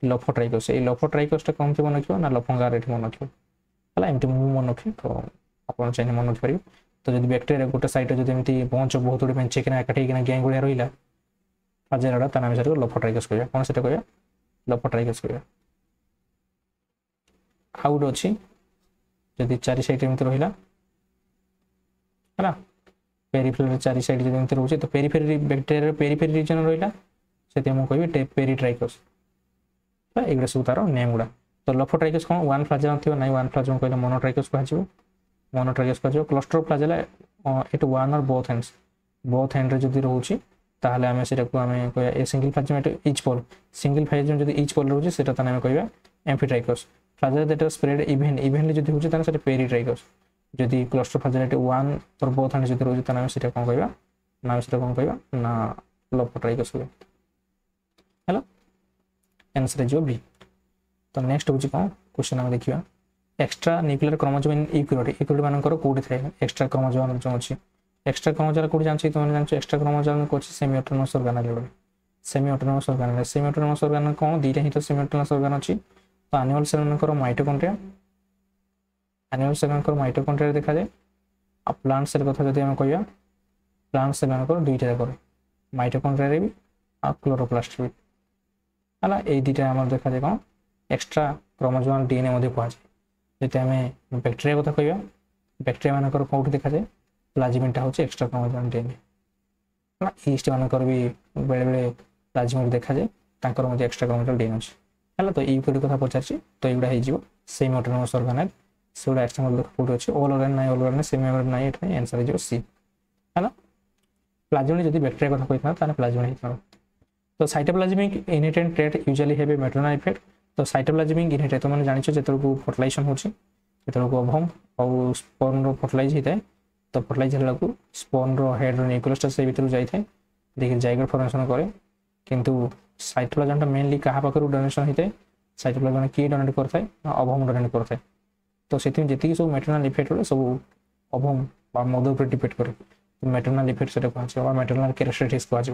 लोफोट्राइकस. ये लोफोट्राइकस कौन मन रखियो ना लफंगा रेट मन रखियो है एमती मुझे मन रखे. तो आप चाहिए मन रखिपारे. तो जब बैक्टीरिया गोटे साइड जो एमती बंच बहुत गुड़े मेंचेकिना एकाठीना गैंग भाया रहा फ्लाजेला तार नाम से लोफोट्राइकस कह कौन से कह लोफोट्राइकस कह. आउ गोटे अच्छी जदि चारि साइड एमती रहा है पेरिफेरल चारि साइड जब एमती रोचे तो पेरिफेरी बैक्टीरिया पेरिफेरी रीजन रहा से मुझे पेरिट्राइकस एगुड़ा सब तार नेम गुड़ा. तो लोफोट्राइकस कौन वन फ्लाजेला थी ना वन फ्लाजेला कहले मोनोट्राइकस कह मोनोट्राइकस कह. क्लस्टर फ्लाजेला एट वन और बोथ हैंड रे जदि रोचे ताहले आमे सेटा को आमे कहया a single flagellate each pole single flagellate जदि इच पोल रहउची सेटा ताने आमे कहया amphitrichous flagellate that spread evenly जदि होची ताने सेटा पेरिट्राइकस जदि क्लस्टर फ्लैजेलेट वन और बोथ हैंड जदि रहउची ताने आमे सेटा कोन कहया ना सेटा कोन कहया ना लोपोट्राइकस हो हेलो आंसर जो बी तो नेक्स्ट होची कोन क्वेश्चन हम देखिया एक्स्ट्रा न्यूक्लियर क्रोमोसोम इन यूकैरियोट मानकर कोठी थाए एक्स्ट्रा क्रोमोसोम जो अछि एक्स्ट्रा क्रोमोसोम कोठी जानछि तुम जानछि एक्स्ट्रा क्रोमोसोम को semi autonomous organelle level semi autonomous organelle कोन दीटा ही तो सेमी ऑटोनोमस ऑर्गेनल अछि तो एनिमल सेल मानकर माइटोकॉन्ड्रिया देखा जाए आ प्लांट सेल कथा जदि हम कहया प्लांट सेल मानकर दुईटा जाकर माइटोकॉन्ड्रिया रे भी आ क्लोरोप्लास्ट भी हला ए दीटा हम देखा जाए कोन एक्स्ट्रा क्रोमोसोम डीएनए मध्ये कहै जेते हमें बैक्टीरिया कथा कहया बैक्टीरिया मानकर कोठी देखा जाए प्लाज्मिनटा होची एक्स्ट्रा क्रोमोसोम डीएनए हला ईस्ट मानकर भी बेले बेले प्लाज्मिन देखा जाए तांकर मध्ये एक्स्ट्रा क्रोमोसोम डीएनए अछि हला तो यूकैरियोट कथा पचारछि तो एगुडा हे जिवो सेमी ऑटोनोमस ऑर्गेनल सेगुडा एक्सटर्नल कोठी अछि ऑल ऑर्गेनल सेमी ऑर्गेनल नाही एटा आंसर हे जिवो सी हला प्लाज्मिन जदि बैक्टीरिया कथा कहता ताने प्लाज्मिन हेता तो cytoplasmic inherent trait usually have a maternal effect तो साइटोप्लाज्मिक इनहेरिटेंट तो माने जानिछो जेतरको फर्टिलाइजेशन होछि जेतरको ओवम और स्पर्म रो फर्टिलाइज हेता तो फर्टिलाइज हला को स्पर्म रो हेड रो न्यूक्लियस से भीतर जाई थाए देखि जाइगोट फॉर्मेशन करे किंतु साइटोप्लाज्म मेनली कहा पाखरु डोनेशन हेते साइटोप्लाज्म की डोनेट करथाय ओवम डोनेट करथाय तो सेति जेति सब मैटरनल इफेक्ट हो सब ओवम बा मदर पर डिपेंड करे तो मैटरनल इफेक्ट सेटा कहछ और मैटरनल कैरेक्टरिस्टिक्स कहछ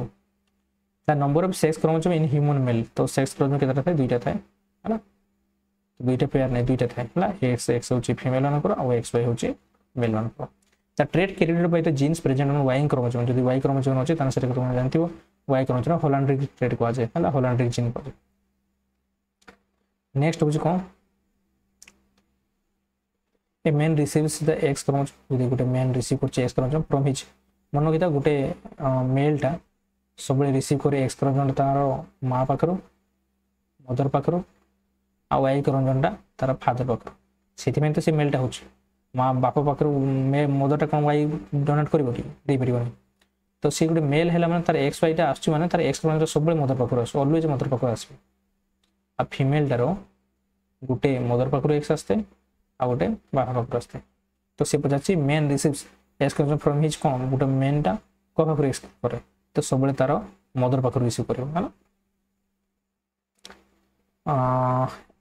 the number of sex chromosome in human male तो सेक्स क्रोमोसोम केटा थाए दुईटा थाए हला दुईटा पेयर नै दुईटा थाए हला एक्स एक्स होची फीमेल मानकर और एक्स वाई होची मेल मानकर the trait carried by the genes present on Y chromosome जदि वाई क्रोमोसोम होची ताने सेटा तुम जानथिबो वाई क्रोमोसोम होलांड्रिक ट्रेट को आजे हला होलांड्रिक जीन को नेक्स्ट होची कोन a man receives the X chromosome जदि गुटे मैन रिसीव करची एक्स क्रोमोसोम फ्रॉम हिज मन किता गुटे मेलटा सब रिसीव करे एक्स क्रोमोसोम तार मां पाखरो मदर पाखरो आ वाई क्रोमोसोम तार फादर पाखरो सेति में तो से मेलटा होची मां बाप पाखरो मदरटा कोन वाई डोनेट करबो कि दे परिबो तो से गुटे मेल हैला माने तार एक्स वाई टा आछी माने तार एक्स क्रोमोसोम सब मदर पाखरो आस ऑलवेज मदर पाखरो आसबे आ फीमेल टारो गुटे मदर पाखरो एक्स आस्ते आ गुटे बाप पाखरो आस्ते तो से पजाची men receives X chromosome from his कोन गुटे मेन टा को पाखरो एक्स करे तो सब तार मदर पाखरो रिसीव करबो हला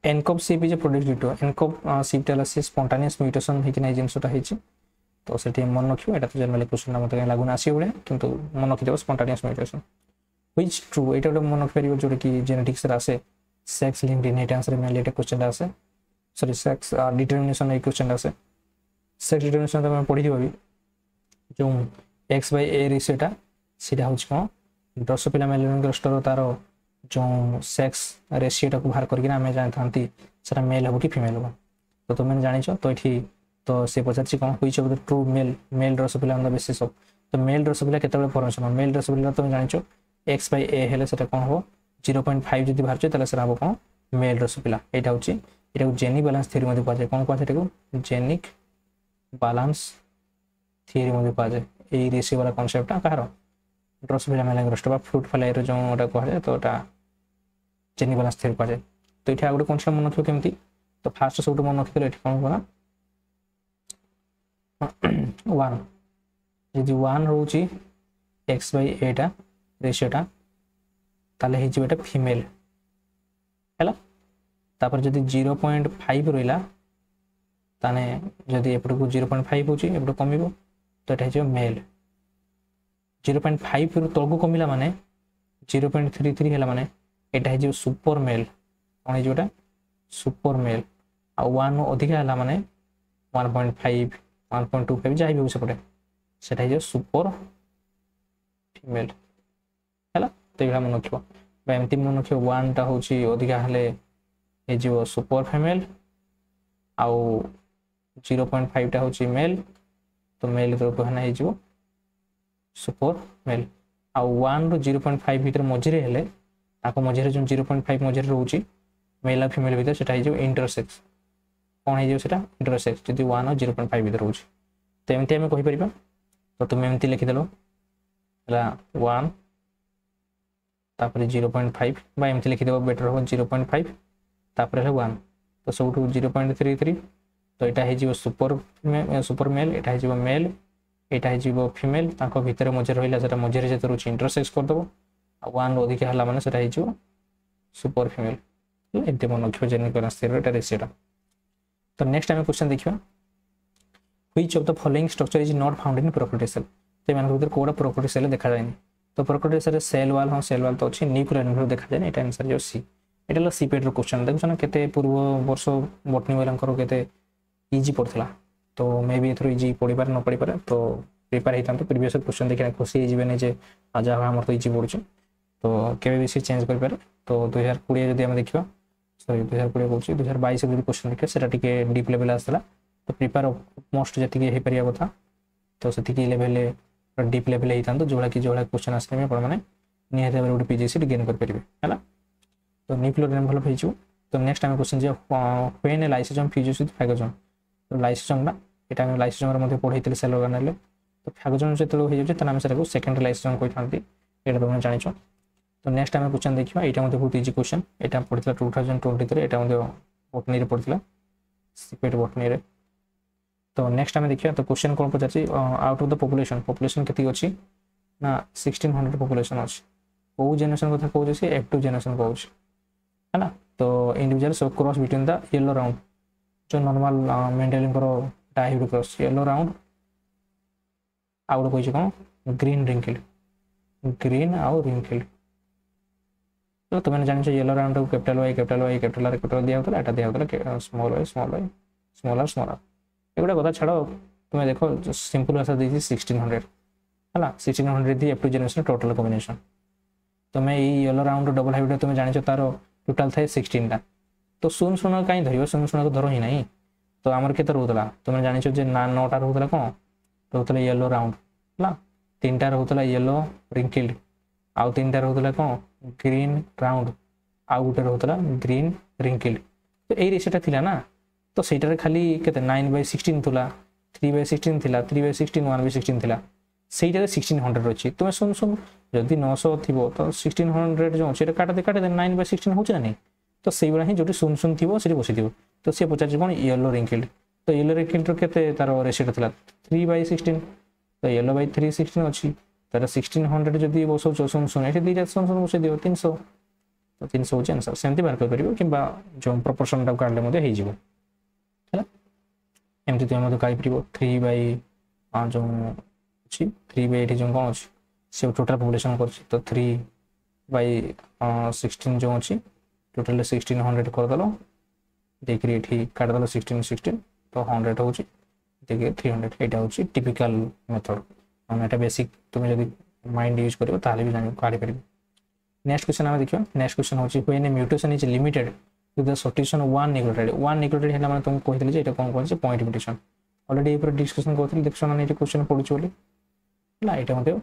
एनकॉप सीप इज प्रोड्यूस ड्यू टू एनकॉप सीप टेल से स्पॉन्टेनियस म्यूटेशन हे कि नै जिंसटा हेछि तो सेठी मन रखियो एटा तो जनरली क्वेश्चन मते लागु ना आसी बळे किंतु मन रखि देबो स्पॉन्टेनियस म्यूटेशन व्हिच ट्रू एटा तो मन रखियो जो कि जेनेटिक्स रे आसे सेक्स लिंक्ड इनहेरिटेंस रे मेनली एटा क्वेश्चन आसे सॉरी सेक्स डिटरमिनेशन ए क्वेश्चन आसे सेक्स डिटरमिनेशन तो मैं पढि दिबो भी जो x/a रेशियोटा सीधा होछ को ड्रोसोफिला मेलिनोस क्लस्टर तारो जो सेक्स रेशियोटा को बाहर करके हमें जानथांती सेटा मेल हो कि फीमेल हो तो तुम जानि छ तो एठी तो से पचारछि कोन which of the true male drosophila on the basis of तो मेल ड्रोसोफिला केते बेले फॉर्मेशन मेल ड्रोसोफिला तुम जानि छ x/a हेले सेटा कोन हो 0.5 जदि बाहर छ तले सेरा हो कोन मेल ड्रोसोफिला एटा होछि एटा को जेनिक बैलेंस थ्योरी मध्ये पाजे कोन पाजे एटा को जेनिक बैलेंस थ्योरी मध्ये पाजे ए रेशियो वाला कांसेप्ट कारो ड्रोसोफिला मेलिनोस बा फ्रूट फ्लाई रो जो ओटा कहले तो ओटा जेनिक बैलेंस थ्योरी पाजे तो एठी आगुडे कांसेप्ट मन रखियो केमती तो फास्ट सबटो मन रखियो एठी कोन कोना 1 यदि 1 रहउची x/a टा रेशियोटा ताले हे जे बेटा फीमेल हैला तापर जदि 0.5 रहिला ताने जदि एपड को 0.5 होची एपड कमिबो तो एटा हे मेल 0.5 रु तळगु कमिला माने 0.33 हैला माने एटा हे सुपर मेल कोन हे जोटा सुपर मेल आ 1 अधिक हैला माने 1.5 1.25 जाई भी हो सपटे सेटा हे सुपर फीमेल हैला तो एहा मन रखिबो बा एमति मन रखिबो 1 टा होची अधिक हले हे जो सुपर फीमेल आ 0.5 टा होची मेल तो मेल तो कहना हे जो सुपर मेल आ 1 रो 0.5 भीतर मझिरे हेले ताको मझिरे जो 0.5 मझिरे रहउची मेल आ फीमेल भीतर सेटा हे जो इंटरसेक्स कोन हे जो सेटा इंटरसेक्स जदि 1 और 0.5 भीतर रहउची तो एमति हम कहि परिबा तो तुम एमति लिखि देलो हला 1 तापर 0.5 बा एमती लिखिदेव बेटर हम 0.5 तापर 1 तो सब 0.33 तो यहाँ हो सुपर मेल यहाँ हो मेल यहाँ हो फीमेल भितर मझे रहा मझे जो रोचे इंटरसेक्स करदेव आ 1 अधिक है मैंने हो सुपर फीमेल एमती मन रखिए जेनेटिक बैलेंस थ्योरी रेशियो। तो नेक्स्ट आम क्वेश्चन देखा which of the following structure is not found in prokaryotic cell तो यहाँ भर कौटा प्रोकैरियोटिक सेल देखा जाए तो प्रोकैरियोटिक सेल सेल वाल हाँ सेल वाल तो अच्छी न्यूक्लियर न्यूक्लियर देखा जाए यहाँ आंसर जो सी ये सीपेट क्वेश्चन देखुन ना केते पूर्व वर्ष बटनी वालों के इजी पड़ता तो मे भी एथर इजी पढ़ी पारे न पढ़ी पारे तो प्रिपेयर होता तो प्रीवियस क्वेश्चन देखिए खुशी होने जे आज आम तो इजी पड़ुचे तो केवे भी सी चेंज करें तो 2020 जब देखा सॉरी 2020 कौन 2022 जो क्वेश्चन देखिए से डीप लेवल आसाला तो प्रिपेयर मोस्ट जी हो पार कथा तो से लेवल डीप लेवल होता तो जो क्वेश्चन आसने आपने निहत भाव गोटे पीजीसी गेन करेंगे है तो न्यूक्लियर एनवेलप हो तो नेक्स्ट आम क्वेश्चन जो when A lysosome fuses with phagosome तो लाइसोसोम यहाँ लाइसोसोम पढ़ाई सेल ऑर्गेनेल तो फैगोसोम जो हो जाए सेकेंडरी लाइसोसोम कहते हैं तुम जान। तो नेक्स्ट आम क्वेश्चन देखा यहाँ बहुत इजी क्वेश्चन यहाँ पढ़ा 2023 यहाँ बटनी पढ़ा सीपेट बटनी। तो नेक्स्ट आम देखिए तो क्वेश्चन कौन पचार आउट ऑफ द पॉपुलेशन के अच्छी ना 1600 पॉपुलेशन अच्छी कौ जेनेरेशन कथा कौन से F2 जेनेरेशन कौन है ना तो individual so cross between the yellow round जो normal Mendelian dihybrid cross yellow round आउ गोटे कही कौन ग्रीन रिंकिल्ड तो तुमने जान येलो राउंड को कैपिटल वाई दिया दिया स्मॉल आर एगुड़ा कथा छाड़ तुम्हें देख सिंपल भाषा दी 1600 है 1600 थी F2 जेनेरेशन टोटल कॉम्बिनेशन तुम्हें येलो राउंड डबल हाइब्रिड तुम जान तार टोटाल थाए 16 टा तो शून शून कहीं धर शून शून को धर ही ना तो आमर के रोला तुम जान ना 9टा रोला कौन रोला येलो राउंड है 3टा रोला येलो रिंकिल्ड आउ 3टा रोला कौन ग्रीन राउंड आउ गोटे रोला ग्रीन रिंकिल्ड तो यही रेशियोटा थिला ना तो सहीटार खाली केते 9/16 थुला 3/16 थिला 3/16 1/16 थिला सहीटारे 1600 अच्छी तुम सुन सुन जदि 900 थी तो 1600 जो अच्छे काटे 9/16 हो नहीं तो से भाई जो सुन सुन थी से बसी थी तो सी पचार कौन येलो रिंकिल्ड तो येलो रिंकिल्ड के तार रेशियोटा थिला 3/16 तो येलो बाई 3/16 अच्छी तार 1600 जदि बसौ सुन सुन ये 2टा सुन सुन बसई दिव 300 तो 300 हूँ आंसर सेमती बाहर कर कि जो प्रपोर्शन टाक काढ़ले है एमती तुम कहीपर 3 जो अच्छी 3 जो कौन अच्छी से टोटाल पॉपुलेशन कर तो 3/16 जो अच्छी टोटाल 1600 करदेल देखिए ये काटिदेल 16 तो 100 हो 300 यहाँ हूँ टिपिकल मेथड यहाँ बेसिक तुम जब माइंड यूज कर भी जान काढ़ी पार। नेक्स्ट क्वेश्चन आम देखिए नेक्स्ट क्वेश्चन हूँ when a mutation is limited to the substitution 1 nucleotide है मैंने तुमको कही ये कौन कौन पॉइंट म्यूटेशन ऑलरेडी ये डिस्कशन करी देखो ना ये क्वेश्चन पढ़ुच बोली है यहाँ मत ये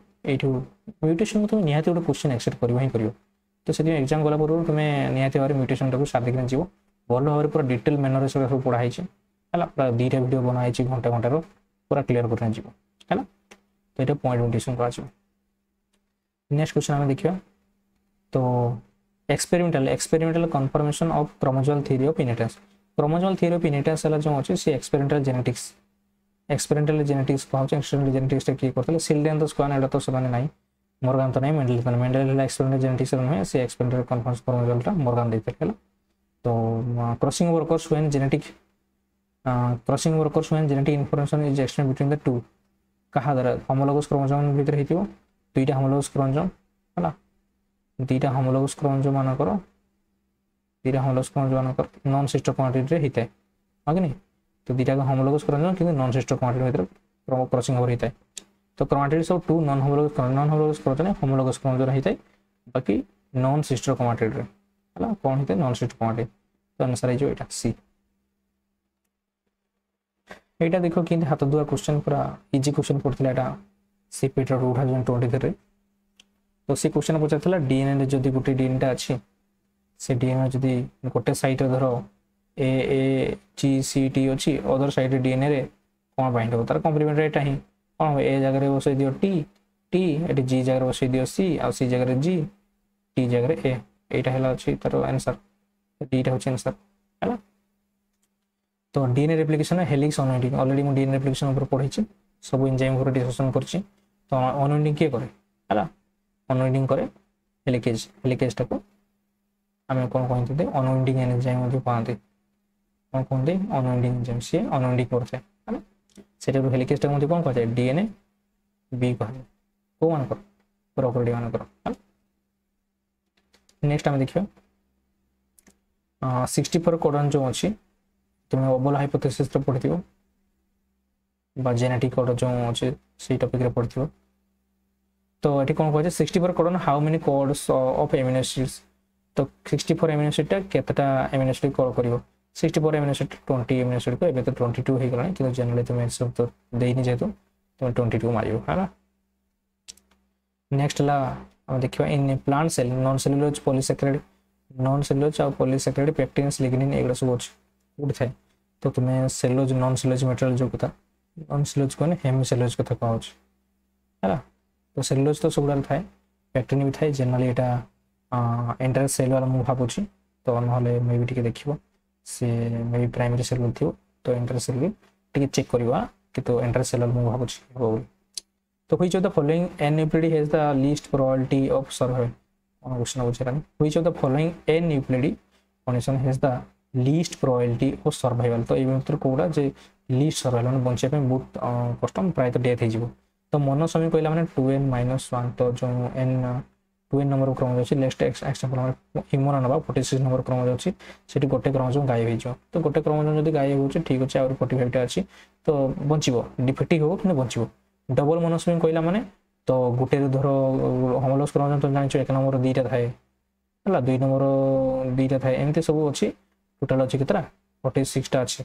म्यूटेशन को तुम निहाती गोटे क्वेश्चन एक्सेप्ट कर ही कर तो से एग्जाम गला पूर्व तुम्हें निहाती भाव म्यूटेशन टाक साधिक जीव भल भाव पूरा डिटेल मेनर से सब पढ़ाई है पूरा 2टा वीडियो बनाई घंटा घंटार पूरा क्लीयर करना जीव है तो ये पॉइंट म्यूटेशन करा। नेक्स्ट क्वेश्चन आम देखिए तो experimental confirmation of chromosomal theory of inheritance है जो अच्छे सी एक्सपेरिमेंटल जेनेटिक्स कहूँ एक्सपेरिमेंटल जेनेटिक्स किए करते सिल्डेन तो स्क्वान एटा तो से ना मोरगान तो नहीं मेंडेल एक्सपेरिमेंटल जेनेटिक्स नुहे से एक्सपेरिमेंटल कन्फर्मेशन क्रोमोसोमल मोरगान देते है तो crossing workers when genetic information is exchange between the two कहा द्वारा होमोलोगस क्रोमोसोम भीतर होती 2टा होमोलोगस क्रोमोसोम है 2टा होमोलोगस क्रोमोसोम मानकर नॉन सिस्टर क्वांटिटी होता है हाँ कि नहीं तो 2टा होमोलोगस क्रोमोसोम कि नॉन सिस्टर क्वांटिटी भीतर क्रॉसिंग ओवर होता है तो क्वांटिटी सब 2 non homologous chromosome homologous chromosome होता है बाकी नॉन सिस्टर क्वांटिटी है कौन होता है नॉन सिस्टर क्वांटिटी तो आंसर है जो यहाँ सी। यहाँ देखो कि हाथ दुआ क्वेश्चन पूरा इजी क्वेश्चन पड़ता है सीपेट 2023 तो सी क्वेश्चन पचार डीएनए जदि गोटे डीएनए अच्छी से डीएनए जदि गोटे साइड धर AGCT अच्छी अदर साइड डीएनए रे कौन बाइंड हो तार कम्प्लीमेंट एटा ही कौन हम ए जगह बसई दियो टी टी ये G जगह बसई दियो C आ C जगह G टी जगह ए एटा हैला अछि तार आंसर डी टा होछि आंसर हैला। तो DNA replication helix unwinding already मु डीएनए रेप्लिकेशन ऊपर पढ़ी छी सब एंजाइम ऊपर डिस्कशन करछि। तो अनवाइंडिंग के करे हैला अनवाइंडिंग करे हेलिकेज टाको आम कौन कहते हैं अनवाइंडिंग एंजाइम मध्ये पाते कौन कहते अनवाइंडिंग एंजाइम सी अनवाइंडिंग करते है सेटा हेलिकेज टाको मध्ये कौन कहते हैं डीएनए बी कहते को मान कर प्रोकैरियोट मान कर। नेक्स्ट आम देखियो 64 कोडन जो अच्छी तुम्हें ओबल हाइपोथेसिस रे पढ़िथिबो बा जेनेटिक कोड जो अच्छे से टॉपिक रे पढ़िथिबो। तो ये कौन कहते 64 codon how many codes of amino acids तो 64 एमिनो एसिड केतटा एमिनो एसिड कोड करिवो 64 एमिनो एसिड 20 एमिनो एसिड को एबे तो 22 हे गला कि जनरली तुम सब तो देनी जेतु तुम 22 मारियो है। नेक्स्ट ला हम देखिबा in plant cell non cellulose polysaccharide non cellulose और पॉलीसैकेराइड पेक्टिन लिग्निन एगुडा सब अछि उड थाए। तो तुम्हें सेलुलोज नॉन सेलुलोज मटेरियल जो कथा नॉन सेलुलोज को हेमी सेलुलोज कथा कहउछ हैला। तो सेलुलोज तो सबुडाल थाए पेक्टिन भी थाए जनरली एटा एंटर सेल वाला मु भाबुछि। तो नहले मे भी टिके देखिबो से मे भी प्राइमरी सेल बोलथिबो तो एंटर सेल भी टिके चेक करबा कि तो एंटर सेल मु भाबुछि हो। तो which of the following an nuclide has the least probability of survival question बुझरानी which of the following an nuclide condition has the least probability of survival. तो ए भीतर कोडा जे लीस्ट सर्वाइवल माने बंचे पे बहुत कष्ट प्राय तो डेथ हे जिवो। तो मन समय कहला माने 2n - 1 तो जो n 2n नंबर क्रोमोजोम अछि नेक्स्ट एग्जांपल इमोना नबा 46 नंबर क्रोमोजोम अछि सेठी गोटे क्रोमोजोम गायब हे जो। तो गोटे क्रोमोजोम जदी गायब होछ ठीक अछि और 45 टा अछि तो बंचिबो डिफेक्टिव हो कि बंचिबो। डबल मोनोसोमी कहला माने तो गोटे धरो होमोलोगस क्रोमोजोम तो जानिछो एक नंबर दुईटा थाए हला दुई नंबर दुईटा थाए एमते सब अछि टोटल अछि केतरा 46 टा अछि।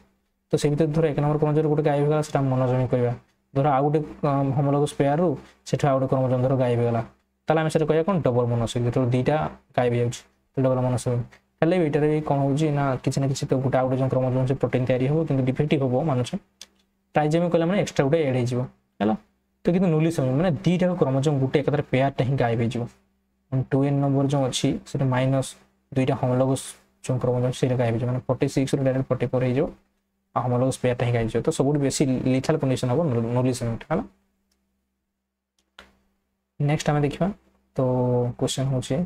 तो से भीतर धरो एक नंबर क्रोमोजोम गोटे गायब गला सेटा मोनोसोमी कहबा धरो आ गोटे होमोलोगस पेयर रु सेठा आ गोटे क्रोमोजोम धरो गायब गला ताला हम सेटा कहया कोन डबल मोनोसोमी जेतो दुईटा गायब जाउछ तो डबल मोनोसोमी हेले एटारे भी कोन होउची ना किछि ना किछि तो गोटे आ गोटे जो क्रोमोजोम से प्रोटीन तयारी हो किंतु डिफेक्टिव हो मानुछ ट्राइजेमी कहला माने एक्स्ट्रा गोटे ऐड हे जिवो हैला। तो किंतु नुलिसोमी माने दुईटा क्रोमोजोम गोटे एकतर पेयर टा ही गायब हे जिवो 2n नंबर जो अछि सेटा माइनस दुईटा होमोलोगस जो क्रोमोजोम से गायब जे माने 46 रु डायरेक्ट 44 हे जो होमोलोगस पेयर टा ही गायब जे। तो सबुठ बेसी लिथल कंडीशन हो नुलिसोमी हैला। नेक्स्ट हमें देखिबा तो क्वेश्चन होचे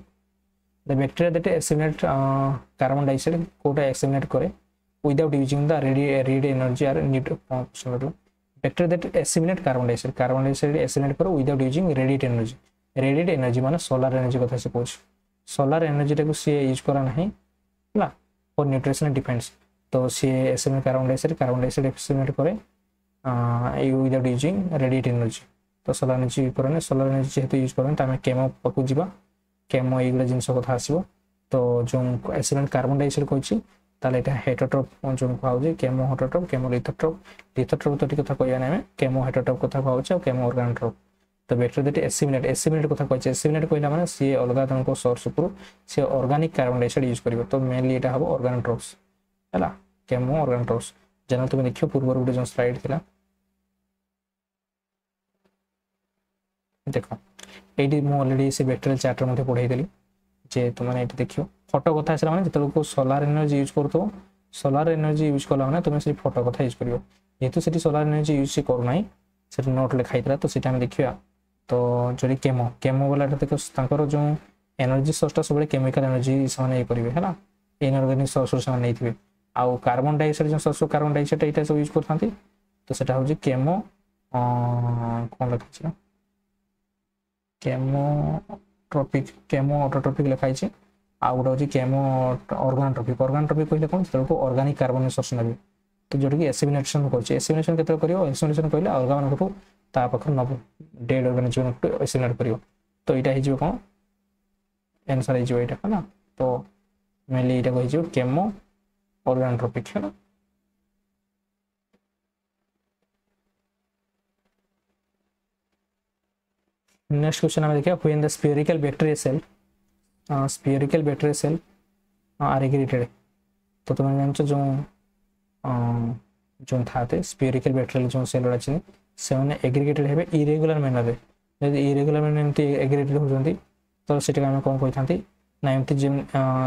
the bacteria that assimilate carbon dioxide कोटा एसिमिलेट करे without using the radiated energy are neutral bacteria that assimilate carbon dioxide assimilate करे विदाउट यूजिंग रेडिएटेड एनर्जी माने सोलर एनर्जी कथा से पूछ सोलर एनर्जी टाको सी यूज करा नहीं हला फॉर न्यूट्रिशन डिफेंस। तो सी एसिमिलेट कार्बन डाइऑक्साइड एसिमिलेट करे विदाउट यूजिंग रेडिएटेड एनर्जी। तो सोलर एनर्जी करने सोलर एनर्जी जेहेतु यूज करने आम केमो पाक जा केमो ये जिनस कथा आसो। तो जो एसिमिलेट कार्बन डाइऑक्साइड कही ताले एटा हेटोट्रोप जो कहउजे केमो हेटोट्रोप केमो लिथोट्रोप तो कथा कहया ना केमो हेटोट्रोप कथा कहउचे और केमो ऑर्गेनोट्रोप। तो बैक्टीरिया दैट एसिमिलेट कथा कहचे एसिमिलेट कहला माने सी अलगा तनको सोर्स ऊपर सी ऑर्गेनिक कार्बन डाइऑक्साइड यूज करिवो। तो मेनली एटा हबो ऑर्गेनोट्रोप्स हैला केमो ऑर्गेनोट्रोप्स जना तुम देखियो पूर्व गुटे जो स्लाइड थिला देखो ये ऑलरेडी से बैक्टीरियल चैप्टर में पढ़ाई देली जे तुमने ये देखियो फोटो कथा आसला माने जतलो को सोलर एनर्जी यूज करतो सोलर एनर्जी यूज कला माने तुम से फोटो कथा यूज करियो जेतु सेठी सोलर एनर्जी यूज करू नाही सेठी नोट लिखाई थला। तो सेटा हम देखिया तो जरी केमो वाला देखो तांकर जो एनर्जी सोर्सटा सब केमिकल एनर्जी साने करिवे हैला इनऑर्गेनिक सोर्स साने नैथिबे आ कार्बन डाइऑक्साइड जो सोर्स कार्बन डाइऑक्साइड एटा सब यूज करथांती। तो सेटा होजी केमो कोन लिखा केमो ऑटोट्रोपिक लिखाई छे आ गोटे होची केमो ऑर्गेनोट्रोपिक कहले कोन को ऑर्गेनिक कार्बन सोर्स नेबे। तो जोटी कि एसिमिलेशन करछे एसिमिलेशन केते करियो एसिमिलेशन कहले अलगा मन को ता पखर नबो डेड ऑर्गेनिजम को एसिमिलेट करियो। तो एटा हे जिवो कोन आंसर हे जिवो एटा ना। तो मेनली एटा कहि जिवो केमो ऑर्गेनोट्रोपिक है ना। नेक्स्ट क्वेश्चन हमें देखिए when the spherical bacteria cell are aggregated. तो तुम जानछ जो थाते स्फेरिकल बैक्टीरिया जो सेल अछि से माने एग्रीगेटेड हेबे इरेगुलर मैनर रे यदि इरेगुलर मैनर एमती एग्रीगेटेड होजंती तो सेटा हम कोन कहि थांती ना एमती जेम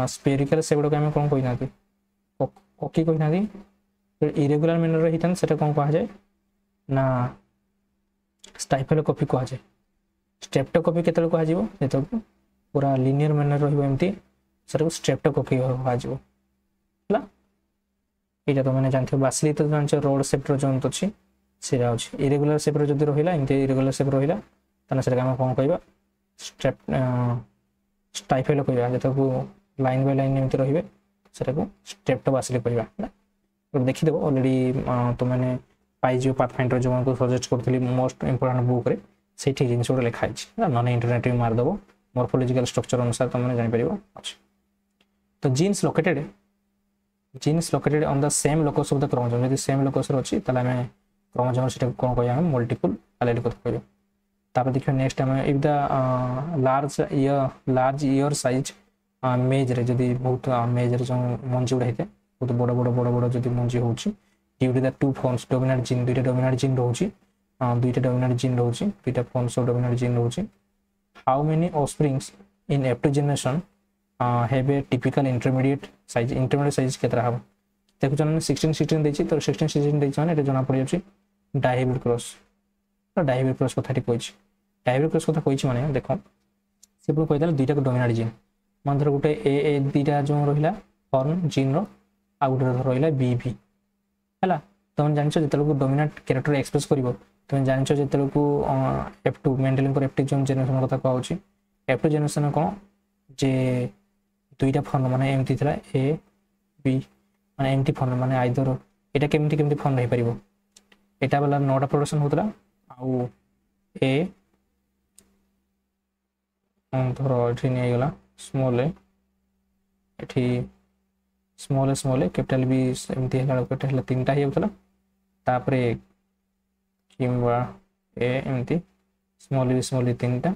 स्पेरिकल से गुड़ा आम कौन कही ककी कही ना इरेगुलर मैनर होता से कौन कहुए ना स्टाइफेलोकॉपी कहुए स्ट्रेप्टोकॉपी के कह पूरा लिनियर मैनर रही स्ट्रेप्टोकॉपी कह ये तो मैंने जानते बासिली तो जान रोड सेप्टर जो अच्छी से इरेगुलर सेप्र जब रहा एमती इरेगुलर सेप रहा आम कौन कह स्ट्रेप स्टाइफेलो कह जो लाइन बाय लाइन एमती रे स्ट्रेप्टो बासिली कह देखीदेव अलरेडी तुमने पाइज पाथफाइंडर जो सजेस्ट करी मोस्ट इंपोर्टाट बुक रे से जिन गोटे लिखाई ना इंटरनेट भी मारदेव मॉर्फोलॉजिकल स्ट्रक्चर अनुसार तुमने जापर अच्छे तो genes located on the same locus of the chromosome यदि सेम लोकस अच्छी आम क्रोमोसोम से कौन कह मल्टीपल एलील कथा कह देखिए नेक्स्ट आम if the large year size मेज रे जदि बहुत मेज रे जो मंजी गुड़ा होते बहुत बड़ बड़ बड़ बड़ जब मंजी हो due to the two forms dominant gene दुईटा डोमिनेंट जीन रोचे दुईटा डोमिनेंट जीन रोचे दुईटा फॉर्म्स ऑफ डोमिनेंट जीन रोचे how many offsprings in F two generation have a typical intermediate size के हम देखुन 16 देखिए तो 16 देखिए मैंने जना पड़ जाए डायहाइब्रिड क्रॉस तो डायहाइब्रिड क्रॉस कथा कही डायहाइब्रिड क्रॉस कथा कही मैंने देख सी पुणी कहीदेला दुईटा डोमिनेंट जीन मन धर गोटे ए दुईटा जो रहा फॉर्म जीन रो गोटे रहा बी भी है तुम जान जो डोमिनेंट कैरेक्टर एक्सप्रेस कर तुम जान जो F2 मेंडेलियन F2 जो जेनेरेशन कथा कहूँ F2 जेनेरेशन कौन जे दुईटा फॉर्म माने एमती था ए बी माने एमती फॉर्म माने आइदर यहाँ केमती फॉर्म रही पार यहाँ वाला 9टा प्रोडक्शन होता आउ ए धर ये नहीं गला स्मॉल ए स्मॉल ए कैपिटल भी एमती है 3टा ही होता तापरे किंबा ए एमती स्मॉल भी 3टा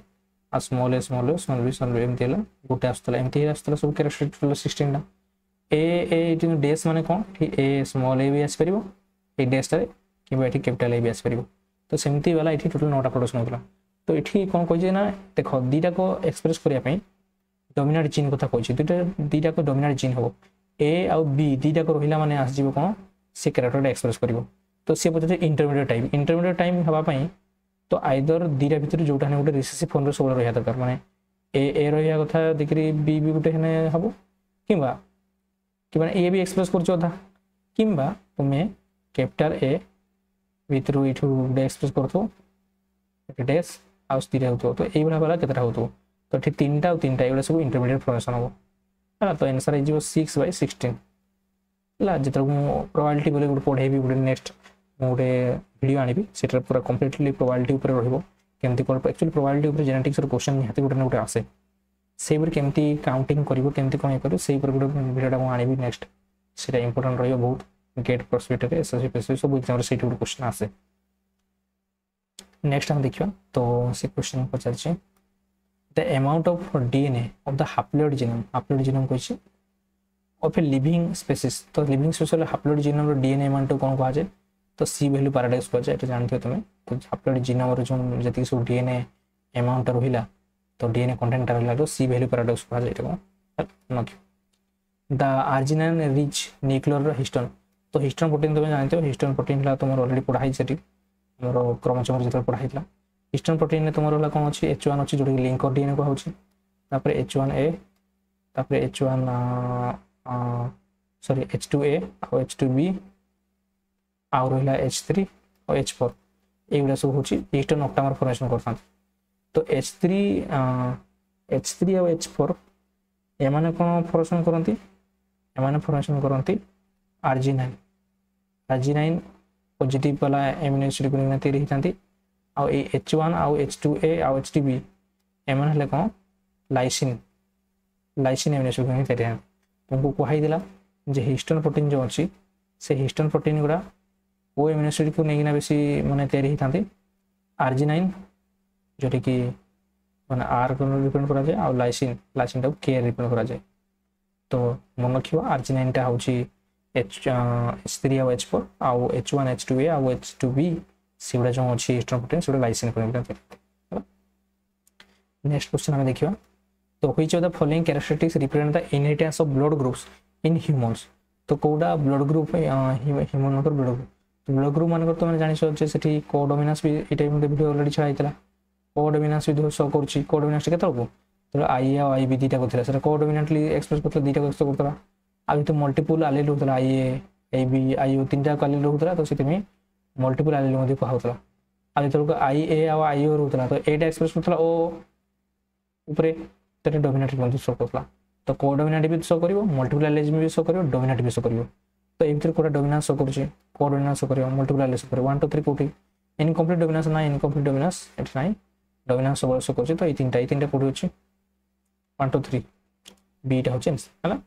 आ स्मॉल भी एमती है गोटे आसला एमती आसला सब कैरेक्टरिस्टिक 16टा ए डेस माने कौन ए स्मॉल ए भी आसपर ये डेसटे कि कैपिटल ए भी आसपर तो सेमती वाला ये टोटल 9टा प्रोडक्शन होता तो ये कौन कहे ना देख दुईटा को एक्सप्रेस करने डोमिनेंट जीन कथा कही दुईटा को डोमिनेंट जीन हम ए आउ बी दुईटा को रहा माने आसो कौन से कैरेक्टर एक्सप्रेस कर तो सी पचारे इंटरमीडिएट टाइम हाँपाई तो आइदर दुईटा भितर जोटा गोटे रिसेसिव फॉर्म सब रहा दरकार माने ए रहा कथा देखिए बी भी गोटे हम कि ए भी एक्सप्रेस करदा कि तुम्हें कैपिटल ए भितर ये गोटे एक्सप्रेस कर डैश आउस दुईटा हो तो ये वाला केतटा हो तो ये 3टा और 3टा ये सब इंटरमीडिएट फॉर्मेशन हम है तो आंसर हो 6/16 है जो प्रोबेबिलिटी बोले गोटे पढ़ेबी गोटे नेक्स्ट गोटे वीडियो आनी से पूरा कम्प्लीटली प्रोबेबिलिटी उपर रमती कौन एक्चुअली प्रोबेबिलिटी जेनेटिक्स क्वेश्चन निहाती गोटे ना गोटे आसे से केमती काउंटिंग कर कौन कर से गोटे वीडियोटा मुझे आनी नेक्स्ट से इंपोर्टाट रही बहुत गेट प्रोस्पेक्ट एसएससी पेसएससी सब एग्जाम से गोटे क्वेश्चन आसे नेक्स्ट हम देखा तो से question Pachar the amount of DNA of the haploid genome कही ऑफ ए लिविंग स्पेसीज तो living species haploid genome DNA amount कौन कहुए तो सी वैल्यू पैराडाइज कहुए जानते हो तुम्हें तो हाप्लोइड जीनोम जो जी सब डीएनए अमाउंट रहा तो डीएनए कंटेंट रहा तो सी वैल्यू पैराडाइज कहुए कौन the arginine rich nuclear histone तो हिस्टोन प्रोटीन तुम जानते हो हिस्टोन प्रोटीन है तुम ऑलरेडी पढ़ाई से मोर क्रोमोसोम जो पढ़ाई हिस्टोन प्रोटीन में तुम रहा कौन अच्छी H1 अच्छी जोटा लिंकर डीएनए कहूँ H1A H1 सॉरी H2A और H2B आउ रहा H3 और H4 ये सब हूँ हिस्टोन ऑक्टामर फॉर्मेशन करता तो H3 और H4 एमाने कौन फॉर्मेशन करती एमाने फॉर्मेशन करती आर्जिनाइन पॉजिटिव वाला एमिनो एसिड को तैयारी होती आउ H1 आउ H2A आउ H2B एमन हेले कौन लाइसिन एमिनो एसिड को तैयारी तुमको कहीदेला जे हिस्टोन प्रोटीन जो अच्छी से हिस्टोन प्रोटीन गुड़ा वो एमिनो एसिड को लेकिन बेसी माने तैयारी होती आर्जिनाइन जोटा कि माने आर को रिप्रेजेंट करा जाए और लाइसिन टाइम के रिप्रेजेंट करा जाए तो मन रखियो आर्जिनाइनटा हूँ H3 और H4 आउ H1 H2A आउ H2B से गुड़ा जो अच्छी हिस्टोन प्रोटीन से लाइसिन नेक्स्ट क्वेश्चन आम देखा तो which of the following characteristics represent the inheritance of blood groups in humans तो कोडा blood group human blood group blood group मानकर तुम जानिछ जे सेठी कोडोमिनास भी ए टाइम वीडियो ऑलरेडी छाड़ा हैतला कोडोमिनास भी शो करछि कोडोमिनास केते को तो आई और आई भी दीटा को थिला सेटा कोडोमिनेंटली एक्सप्रेस करथला दीटा को शो करथला आ तो मल्टीपल एलील होतला आई बी आई ओ तीनटा एलील होतला तो सेते में मल्टीपल एलील मध्ये कहउतला आ तो आई ए और आई ओ होतला तो एटा एक्सप्रेस करथला ओ ऊपर तेरे डोमिनेंट मध्ये शो करथला तो कोडोमिनेंट भी शो करिवो मल्टीपल एलील भी शो करिवो डोमिनेंट भी शो करिवो तो एम कोडा डोमिनेंस शो करछि कोडोमिनेंस शो करिवो मल्टीपल एलील शो करिवो 1 2 3 कोठी इनकम्प्लीट डोमिनेंस ना इनकम्प्लीट डोमिनेंस एट नाइ डोमिनेंस शो करछि तो ए तीनटा कोठी अछि 1 2 3 बी टा होछि हैला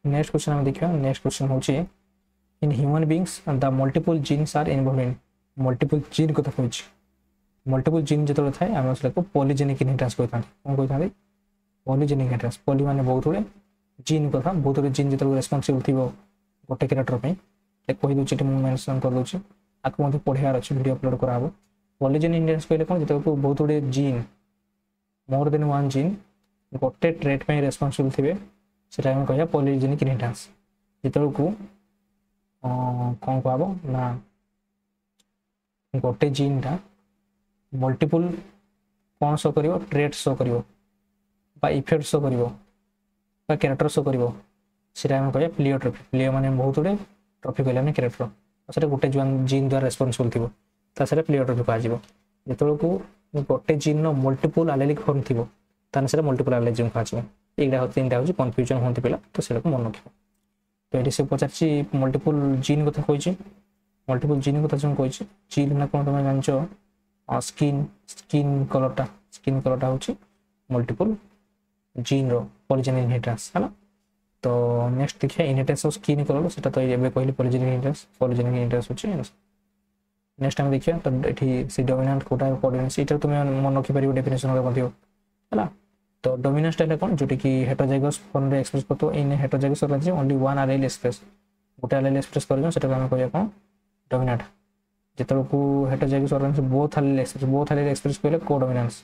नेक्स्ट क्वेश्चन हम देखियो नेक्स्ट क्वेश्चन होछि in human beings the multiple genes are involved in multiple gene को होछि मल्टीपल जीन जतो थाए हम उसको पॉलीजेनिक इनहेरिटेंस कहथां कोन कहथां पॉलीजेनिक इनहेरिटेंस पॉली माने बहुत गुडे जीन कथा बहुत गुडे जीन जतो रेस्पोंसिबल थिबो गोटे कैरेक्टर पे ए कहि दोछि टे मेंशन कर दोछि आको मध्ये पढियार अछि वीडियो अपलोड कराबो पॉलीजेनिक इनहेरिटेंस कहले कोन जतो बहुत गुडे gene more than one gene गोटे ट्रेट पे रेस्पोंसिबल थिबे सेटा हम कहया पॉलीजेनिक इनहेरिटेंस जतो को कोन कहबो ना गोटे जीन टा मल्टीपल कौन शो करिवो ट्रेट शो करिवो बा इफेक्ट शो करिवो बा कैरेक्टर शो करिवो सेटा हम कहया प्लियोट्रॉफी प्लियो माने बहुत गुडे ट्रॉफी कहले हम कैरेक्टर सेटा गोटे जीन द्वारा रेस्पोंसिबल थिबो ता सेटा प्लियोट्रॉफी कहा जिवो जतो को गोटे जीन नो मल्टीपल एलेलिक फॉर्म थिबो ताने सेटा मल्टीपल एलेलिक कहा जिवो एगडा हो तीनटा हो कंफ्यूजन होंती पिला तो सेटा को मन रखिबो तो एटी से पचारछि मल्टीपल जीन कथा कहिछि मल्टीपल जीन कथा जों कहिछि जीन ना कोन तमे जानछो स्किन कलरटा होछि मल्टीपल जीन रो पॉलीजेनिक इनहेरिटेंस हला तो नेक्स्ट देखिए इनहेरिटेंस ऑफ स्किन कलर सेटा तो एबे कहली पॉलीजेनिक इनहेरिटेंस होछि नेक्स्ट टाइम देखिए तो एठी सी डोमिनेंट कोटा कोऑर्डिनेट्स एटा तुम मन रखि परिबो डेफिनेशन रे बंधियो हला तो डोमिनेंस टा कोन जोटी कि हेटेरोजाइगस फॉर्म रे एक्सप्रेस करतो in heterozygous organism only one allele express गोटे एलील एक्सप्रेस करजो सेटा हम कहया कोन डोमिनेंट जेतरो को heterozygous organism both allele express कहले codominance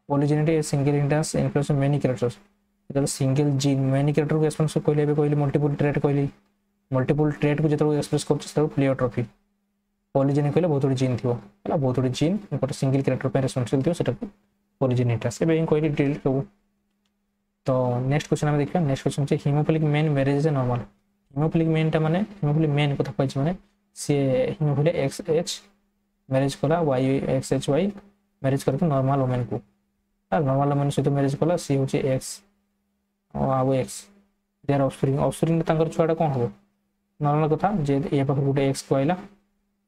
polygenic single inheritance influence many characters जेतरो सिंगल जीन मेनी कैरेक्टर को एक्सप्रेस कहले एबे कहली मल्टीपल ट्रेट को जेतरो एक्सप्रेस करछ सेतरो प्लियोट्रॉफी पॉलीजेनिक कहले बहुत गुड जीन थिबो हला बहुत गुड जीन गोटे सिंगल कैरेक्टर पे रेस्पोंसिबल थिबो सेटा को पॉलीजेनिक इनहेरिटेंस एबे कहली डिटेल सब तो नेक्स्ट क्वेश्चन हम देखियो नेक्स्ट क्वेश्चन छै hemophilic men marriage is normal hemophilic men टा माने हीमोफिलिक मेन को कहै छै माने से हीमोफिलिक एक्सएच मैरिज कला वाई एक्सएचवाई मैरिज करके नॉर्मल वुमेन को नॉर्मल वुमेन सहित मैरिज कला सी होची एक्स और एक्स देयर ऑफस्प्रिंग तांकर छुआडा कोन हो नॉर्मल कथा जे ए पाखर गुटे एक्स कोइला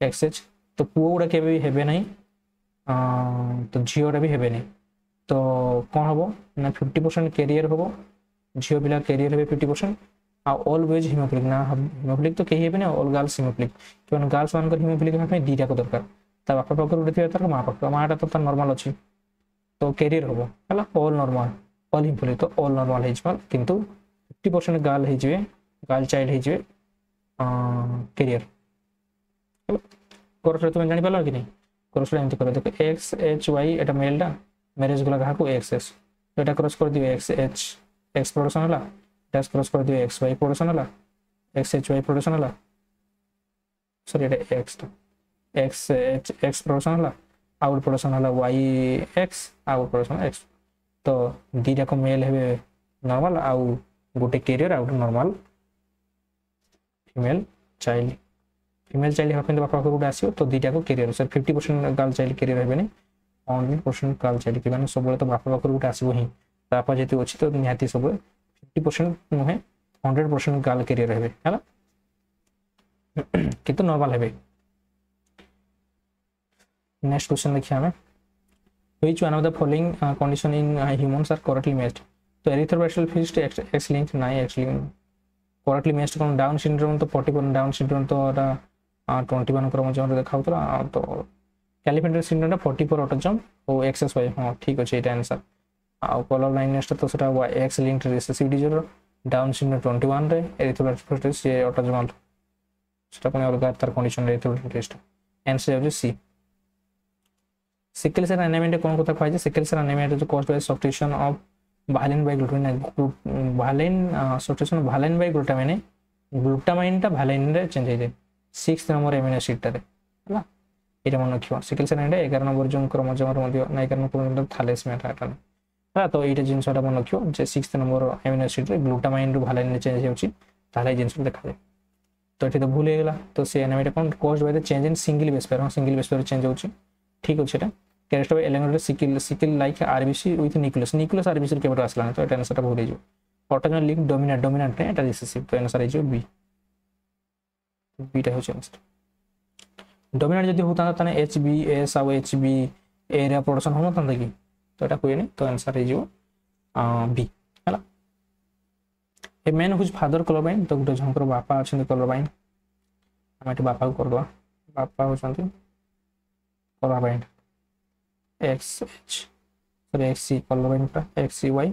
एक्सएच तो पुओ गुडा केबे भी हेबे नहीं तो झियोडा भी हेबे नहीं तो कोन होबो ना 50% कैरियर होबो झियो बिला कैरियर हेबे 50% आ ऑलवेज हीमोफिलिक ना हीमोफिलिक तो केही हेबे ना ऑल गर्ल्स हीमोफिलिक कोन गर्ल्स मान कर हीमोफिलिक में दीटा को दरकार ता बापा पाखर गुटे थिया तार माटा तो नॉर्मल अछि तो कैरियर होबो हला ऑल नॉर्मल ऑल हीमोफिलिक तो ऑल नॉर्मल हेजबल किंतु 50% गर्ल हेजबे गर्ल चाइल्ड हेजबे कैरियर कोरस तुम जानि पालो कि नहीं कोरस एमती कर देखो एक्स एच वाई एटा मेल टा मैरिज गला कहा को एक्स एस तो एटा क्रॉस कर दियो एक्स एच एक्स प्रोडक्शन हला डैश क्रॉस कर दियो एक्स वाई प्रोडक्शन हला एक्स एच वाई प्रोडक्शन हला सॉरी एटा एक्स एच एक्स प्रोडक्शन हला आउट प्रोडक्शन हला वाई एक्स आउट प्रोडक्शन एक्स तो दीटा को मेल हेबे नॉर्मल आउ गोटे कैरियर आउट नॉर्मल फीमेल चाइल्ड हेबे बापा को गुड आसीयो तो दीटा को कैरियर सर 50% गर्ल चाइल्ड कैरियर हेबे नहीं 100% गर्ल चाइल्ड के माने सब तो बापा को गुड आसीबो ही तापा जेते अछि तो निहाती सब 50% नहे 100% गर्ल कैरियर हेबे हला किंतु नॉर्मल हेबे नेक्स्ट क्वेश्चन देखिया हमें which one of the following condition in humans are correctly matched तो एरिथ्रोब्लास्टल फिस्ट एक्स लिंक नाही एक्स लिंक करेक्टली मैच्ड कोन डाउन सिंड्रोम तो 40% डाउन सिंड्रोम तो 21 क्रोमोसोम देखाउतला तो कैलिफेंटर सिंड्रोम 40 पर ऑटोजम और एक्सएसवाई हां ठीक अछि एटा आंसर आ कलर लाइनेस तो सेटा x linked recessive disorder down syndrome 21 रे एरिथ्रोब्लास्टल फिस्ट से ऑटोजमल सेटा कोन अलग तार कंडीशन रे एरिथ्रोब्लास्टल फिस्ट आंसर हो सी सिकल सेल एनीमिया कोन कथा कहै छै सिकल सेल एनीमिया जो caused by substitution of valine by glutamine valine substitution valine by glutamine glutamine टा भालिन रे चेंज हे 6th नंबर एमिनो एसिड टा रे हला एटा मन रखियो सिकल सेल एनीमिया 11 नंबर जो क्रोमोसोम रो मध्य ना 11 नंबर थैलेसीमिया टा हला तो एटा जिंसटा मन रखियो जे 6th नंबर एमिनो एसिड रे ग्लूटामाइन रो भालिन रे चेंज हेउची ताले जिंस देखा जाय तो एठी तो भूल हे गेला तो से anaemia cone caused by the change in single base pair single base pair change होची ठीक अछि एटा character element sickle like RBC with nucleus RBC केबे आसला तो एटा आंसर भूल जो ऑटोजोमल लिंक डोमिनेंट एटा रिसेसिव तो आंसर जो बी टा होची आंसर डोमिनेंट जदी होता तने एचबीएस और एचबी एरिया प्रोडक्शन होनो तंदा की तो एटा कोई नहीं तो आंसर है जो बी हला ए मेन हुज फादर क्लोराबाइन तो गुटे झंकर बापा अछन क्लोराबाइन हम एटी बापा को कर दवा बापा होचंती क्लोराबाइन XH सॉरी XC क्लोराबाइन का XCY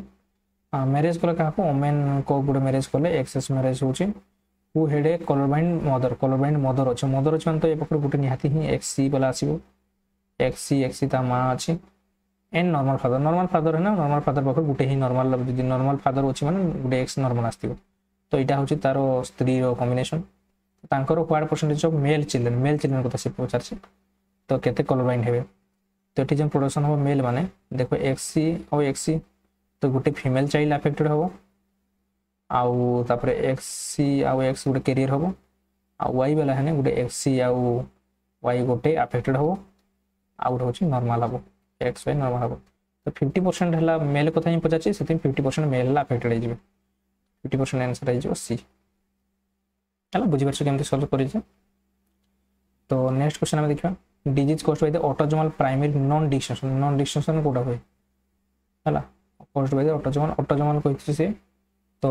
मैरिज कले का को ओमेन को गुटे मैरिज कले एक्सेस मैरिज होची हु हेड ए क्लोराबाइन मदर अछि मन तो ए पकर गुटे निहाती ही XC वाला आसीबो XC ता मा अछि एन नॉर्मल फादर है ना नॉर्मल फादर पकर गुटे ही नॉर्मल यदि नॉर्मल फादर अछि माने गुटे X नॉर्मल आस्तिबो तो इटा होची तारो स्त्री रो कॉम्बिनेशन तांकर what percentage of male children को से पचार छी तो केते क्लोराबाइन हेबे तो एठी जन प्रोडक्शन हो मेल माने देखो XC और XC तो गुटे फीमेल चाइल्ड अफेक्टेड हो आउ तापरे XC आउ X गुटे कैरियर हो आ Y वाला है ने गुटे XC आउ Y गुटे अफेक्टेड हो आउ होची नॉर्मल हो XY नॉर्मल हो तो 50% हला मेल कथा ही पचाची सेति 50% मेल हला अफेक्टेड हे जिवे 50% आंसर है जो C हला बुझि परछ केमते सॉल्व करि छै तो नेक्स्ट क्वेश्चन हम देखिबा disease caused by the autosomal primary non distinction कोडा होय हला कॉज्ड बाय द ऑटोसोमल कोइ से तो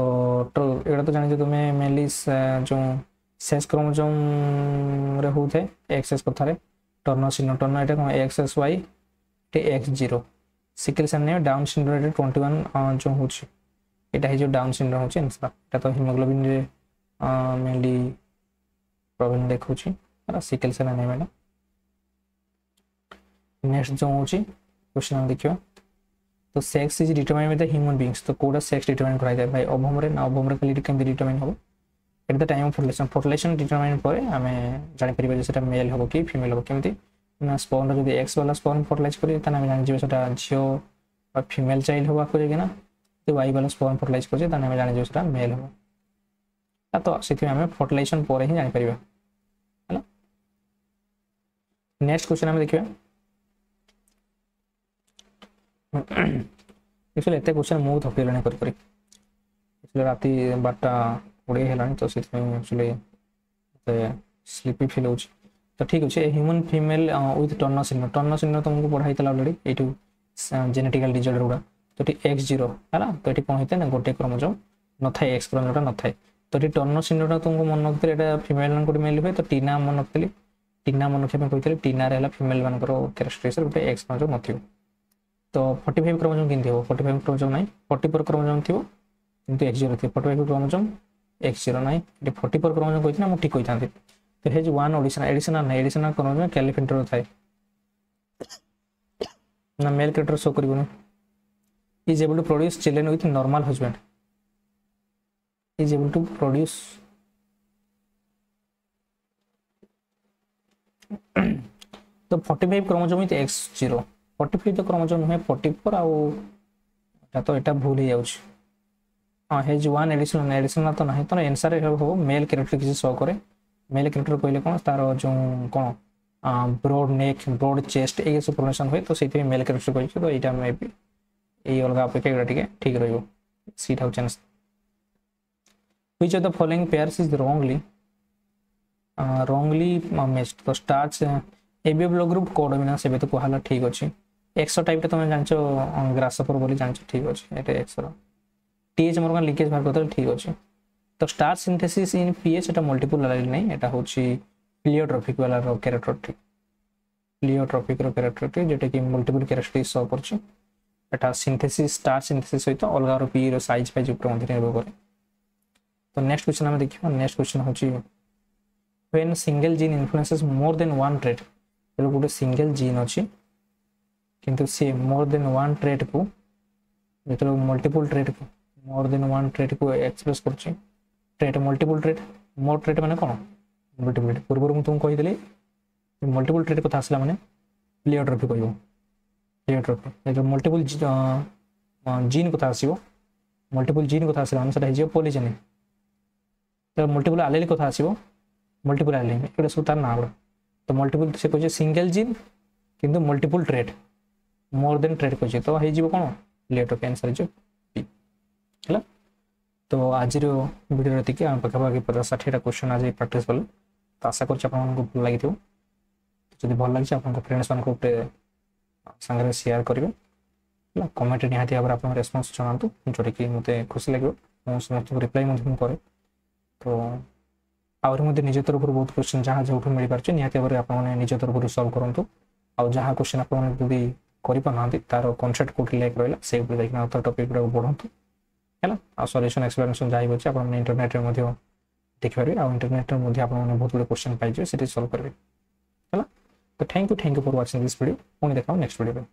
एटा तो जानि जे तुमे मेनली जो सेक्स क्रोमोसोम रे होथे एक्सेस कथा रे टर्नर सिंड्रोम एटा को XSY टे X0 सिकल सेल ने डाउन सिंड्रोम रे 21 जो होछ एटा हे जो डाउन सिंड्रोम होछ आंसर एटा तो हीमोग्लोबिन रे मेनली प्रॉब्लम देखौछि हला सिकल सेल एनीमिया नेक्स्ट जो होची क्वेश्चन हम देखियो तो sex is determined by the human beings तो कोडा सेक्स डिटरमाइन कराय जाय भाई ओवम रे ना ओवम रे खाली केम डिटरमाइन हो at the time of fertilization determine परे हमें जानि परिबे जे सेटा मेल हो कि फीमेल हो केमति ना स्पर्म जदी एक्स वाला स्पर्म फर्टिलाइज करी त हमें जानि जे सेटा झियो और फीमेल चाइल्ड होबा को जेना तो वाई वाला स्पर्म फर्टिलाइज कर जे त हमें जानि जे सेटा मेल हो तो सेति हमें फर्टिलाइजेशन परे ही जानि परिबा हैला नेक्स्ट क्वेश्चन हम देखियो एक्चुअली एते क्वेश्चन मु थकिलानी कर एक्चुअली राती 12 उड़े हेलानी तो से एक्चुअली स्लीपी फील होची तो ठीक अछि human female with Turner syndrome तुमको पढ़ाइतला ऑलरेडी एटू जेनेटिकल डिसऑर्डर उडा तो ठी X0 हला तो ठी कोन हेते ना गोटे क्रोमोसोम न थाए X क्रोमोसोम न थाए तो ठी टर्नर सिंड्रोम तुमको मन रखते एटा फीमेल न कोड मेल होय तो टीना मन रखतली टीना मन रखे कहतली टीना रे हला फीमेल मान करो कैरेक्टरिस्टिक्स गोटे X क्रोमोसोम नथियो तो 45 क्रोमोसोम किंती हो 45 क्रोमोसोम नहीं 44 क्रोमोसोम थियो किंतु X0 थियो 45 क्रोमोसोम X0 नहीं ये 44 क्रोमोसोम कहितना मु ठीक कहिथांती तो has one additional chromosome Klinefelter थाए ना मेल कैरेक्टर शो करबो is able to produce children with normal husband is able to produce तो 45 क्रोमोसोम विथ X0 45 तो क्रोमोसोम है 44 आउ तो एटा भूल ही जाउछ हां हेज वन एडिशनल तो नहीं तो आंसर हो मेल कैरेक्टर किसी शो करे मेल कैरेक्टर कहले कोन तार जो कोन ब्रॉड नेक ब्रॉड चेस्ट ए सब प्रोनाउंसिएशन होय तो सेति मेल कैरेक्टर कहै तो एटा मे भी ए अलगा अपेक्षा एटा ठीक ठीक रहइबो सीट हाउ चांस which of the following pairs is wrongly matched तो स्टार्च एबीएफ ग्रुप कोडोमिना सेबे तो कहला ठीक अछि एक्सो टाइप तुम जानछो ग्रासपर बोली जानछो ठीक अछि एटा एक्सो टीएच मोर लीकेज बाहर करतो ठीक अछि तो star synthesis in pH Etah multiple line नहीं एटा होछि प्लियोट्रॉपिक वाला रो कैरेक्टर ठीक प्लियोट्रॉपिक रो कैरेक्टर ठीक जेटा कि मल्टीपल कैरेक्टरिस्टिक्स शो करछि एटा सिंथेसिस स्टार सिंथेसिस होय तो अलगा रो पी रो साइज पे ऊपर मध्य निर्भर करे तो नेक्स्ट क्वेश्चन हम देखिबा नेक्स्ट क्वेश्चन होछि when single gene influences more than one trait तो गोटे सिंगल जीन अछि किंतु सी मोर देन वन ट्रेड को जो मल्टीपल ट्रेड को मोर देन वन ट्रेड को एक्सप्रेस कर trade multiple trade more trade माने कौन मल्टीपल ट्रेड पूर्व मुझे तुमको कहीदेली मल्टीपल ट्रेड कथा आसला माने प्लियोट्रॉपी कह प्लियोट्रॉपी जो मल्टीपल जीन कथा आसो मल्टीपल जीन कथा आसला माने पॉलीजेनिक तो मल्टीपल आलेली कथा आसो मल्टीपल आलेली एटा सब तार ना गुड़ा तो मल्टीपल से कहे सिंगल जीन किंतु multiple trade more than trade कहे तो हो कौन प्लियोट्रॉपी आंसर है तो आज वीडियो ये आम पाखापाखि 50-60 क्वेश्चन आज प्रैक्टिस कले तो आशा कर भल लगी जब भल लगी आप फ्रेंड्स मान सांगे सेयार करेंगे कमेंट निहाती भाव आप रेस्पन्स जनातु जोटा कि मत खुशी लगे समस्त रिप्लाई कै तो आहरी निज तरफ बहुत क्वेश्चन जहाँ जो मिल पारे निहाती भाव आप निज तरफ सल्व करूँ आउ जहाँ क्वेश्चन आप करना तार कनसेप्ट कौट लैक रहा से टपिक बढ़ाऊँ है आ सॉल्यूशन एक्सप्लेनेशन जहाँ भी आप इंटरनेट में देखिपारे आ इंटरनेट में आप बहुत गुड क्वेश्चन पाइजे सॉल्व करेंगे है तो thank you for watching this video पुणी देखा नेक्स्ट वीडियो।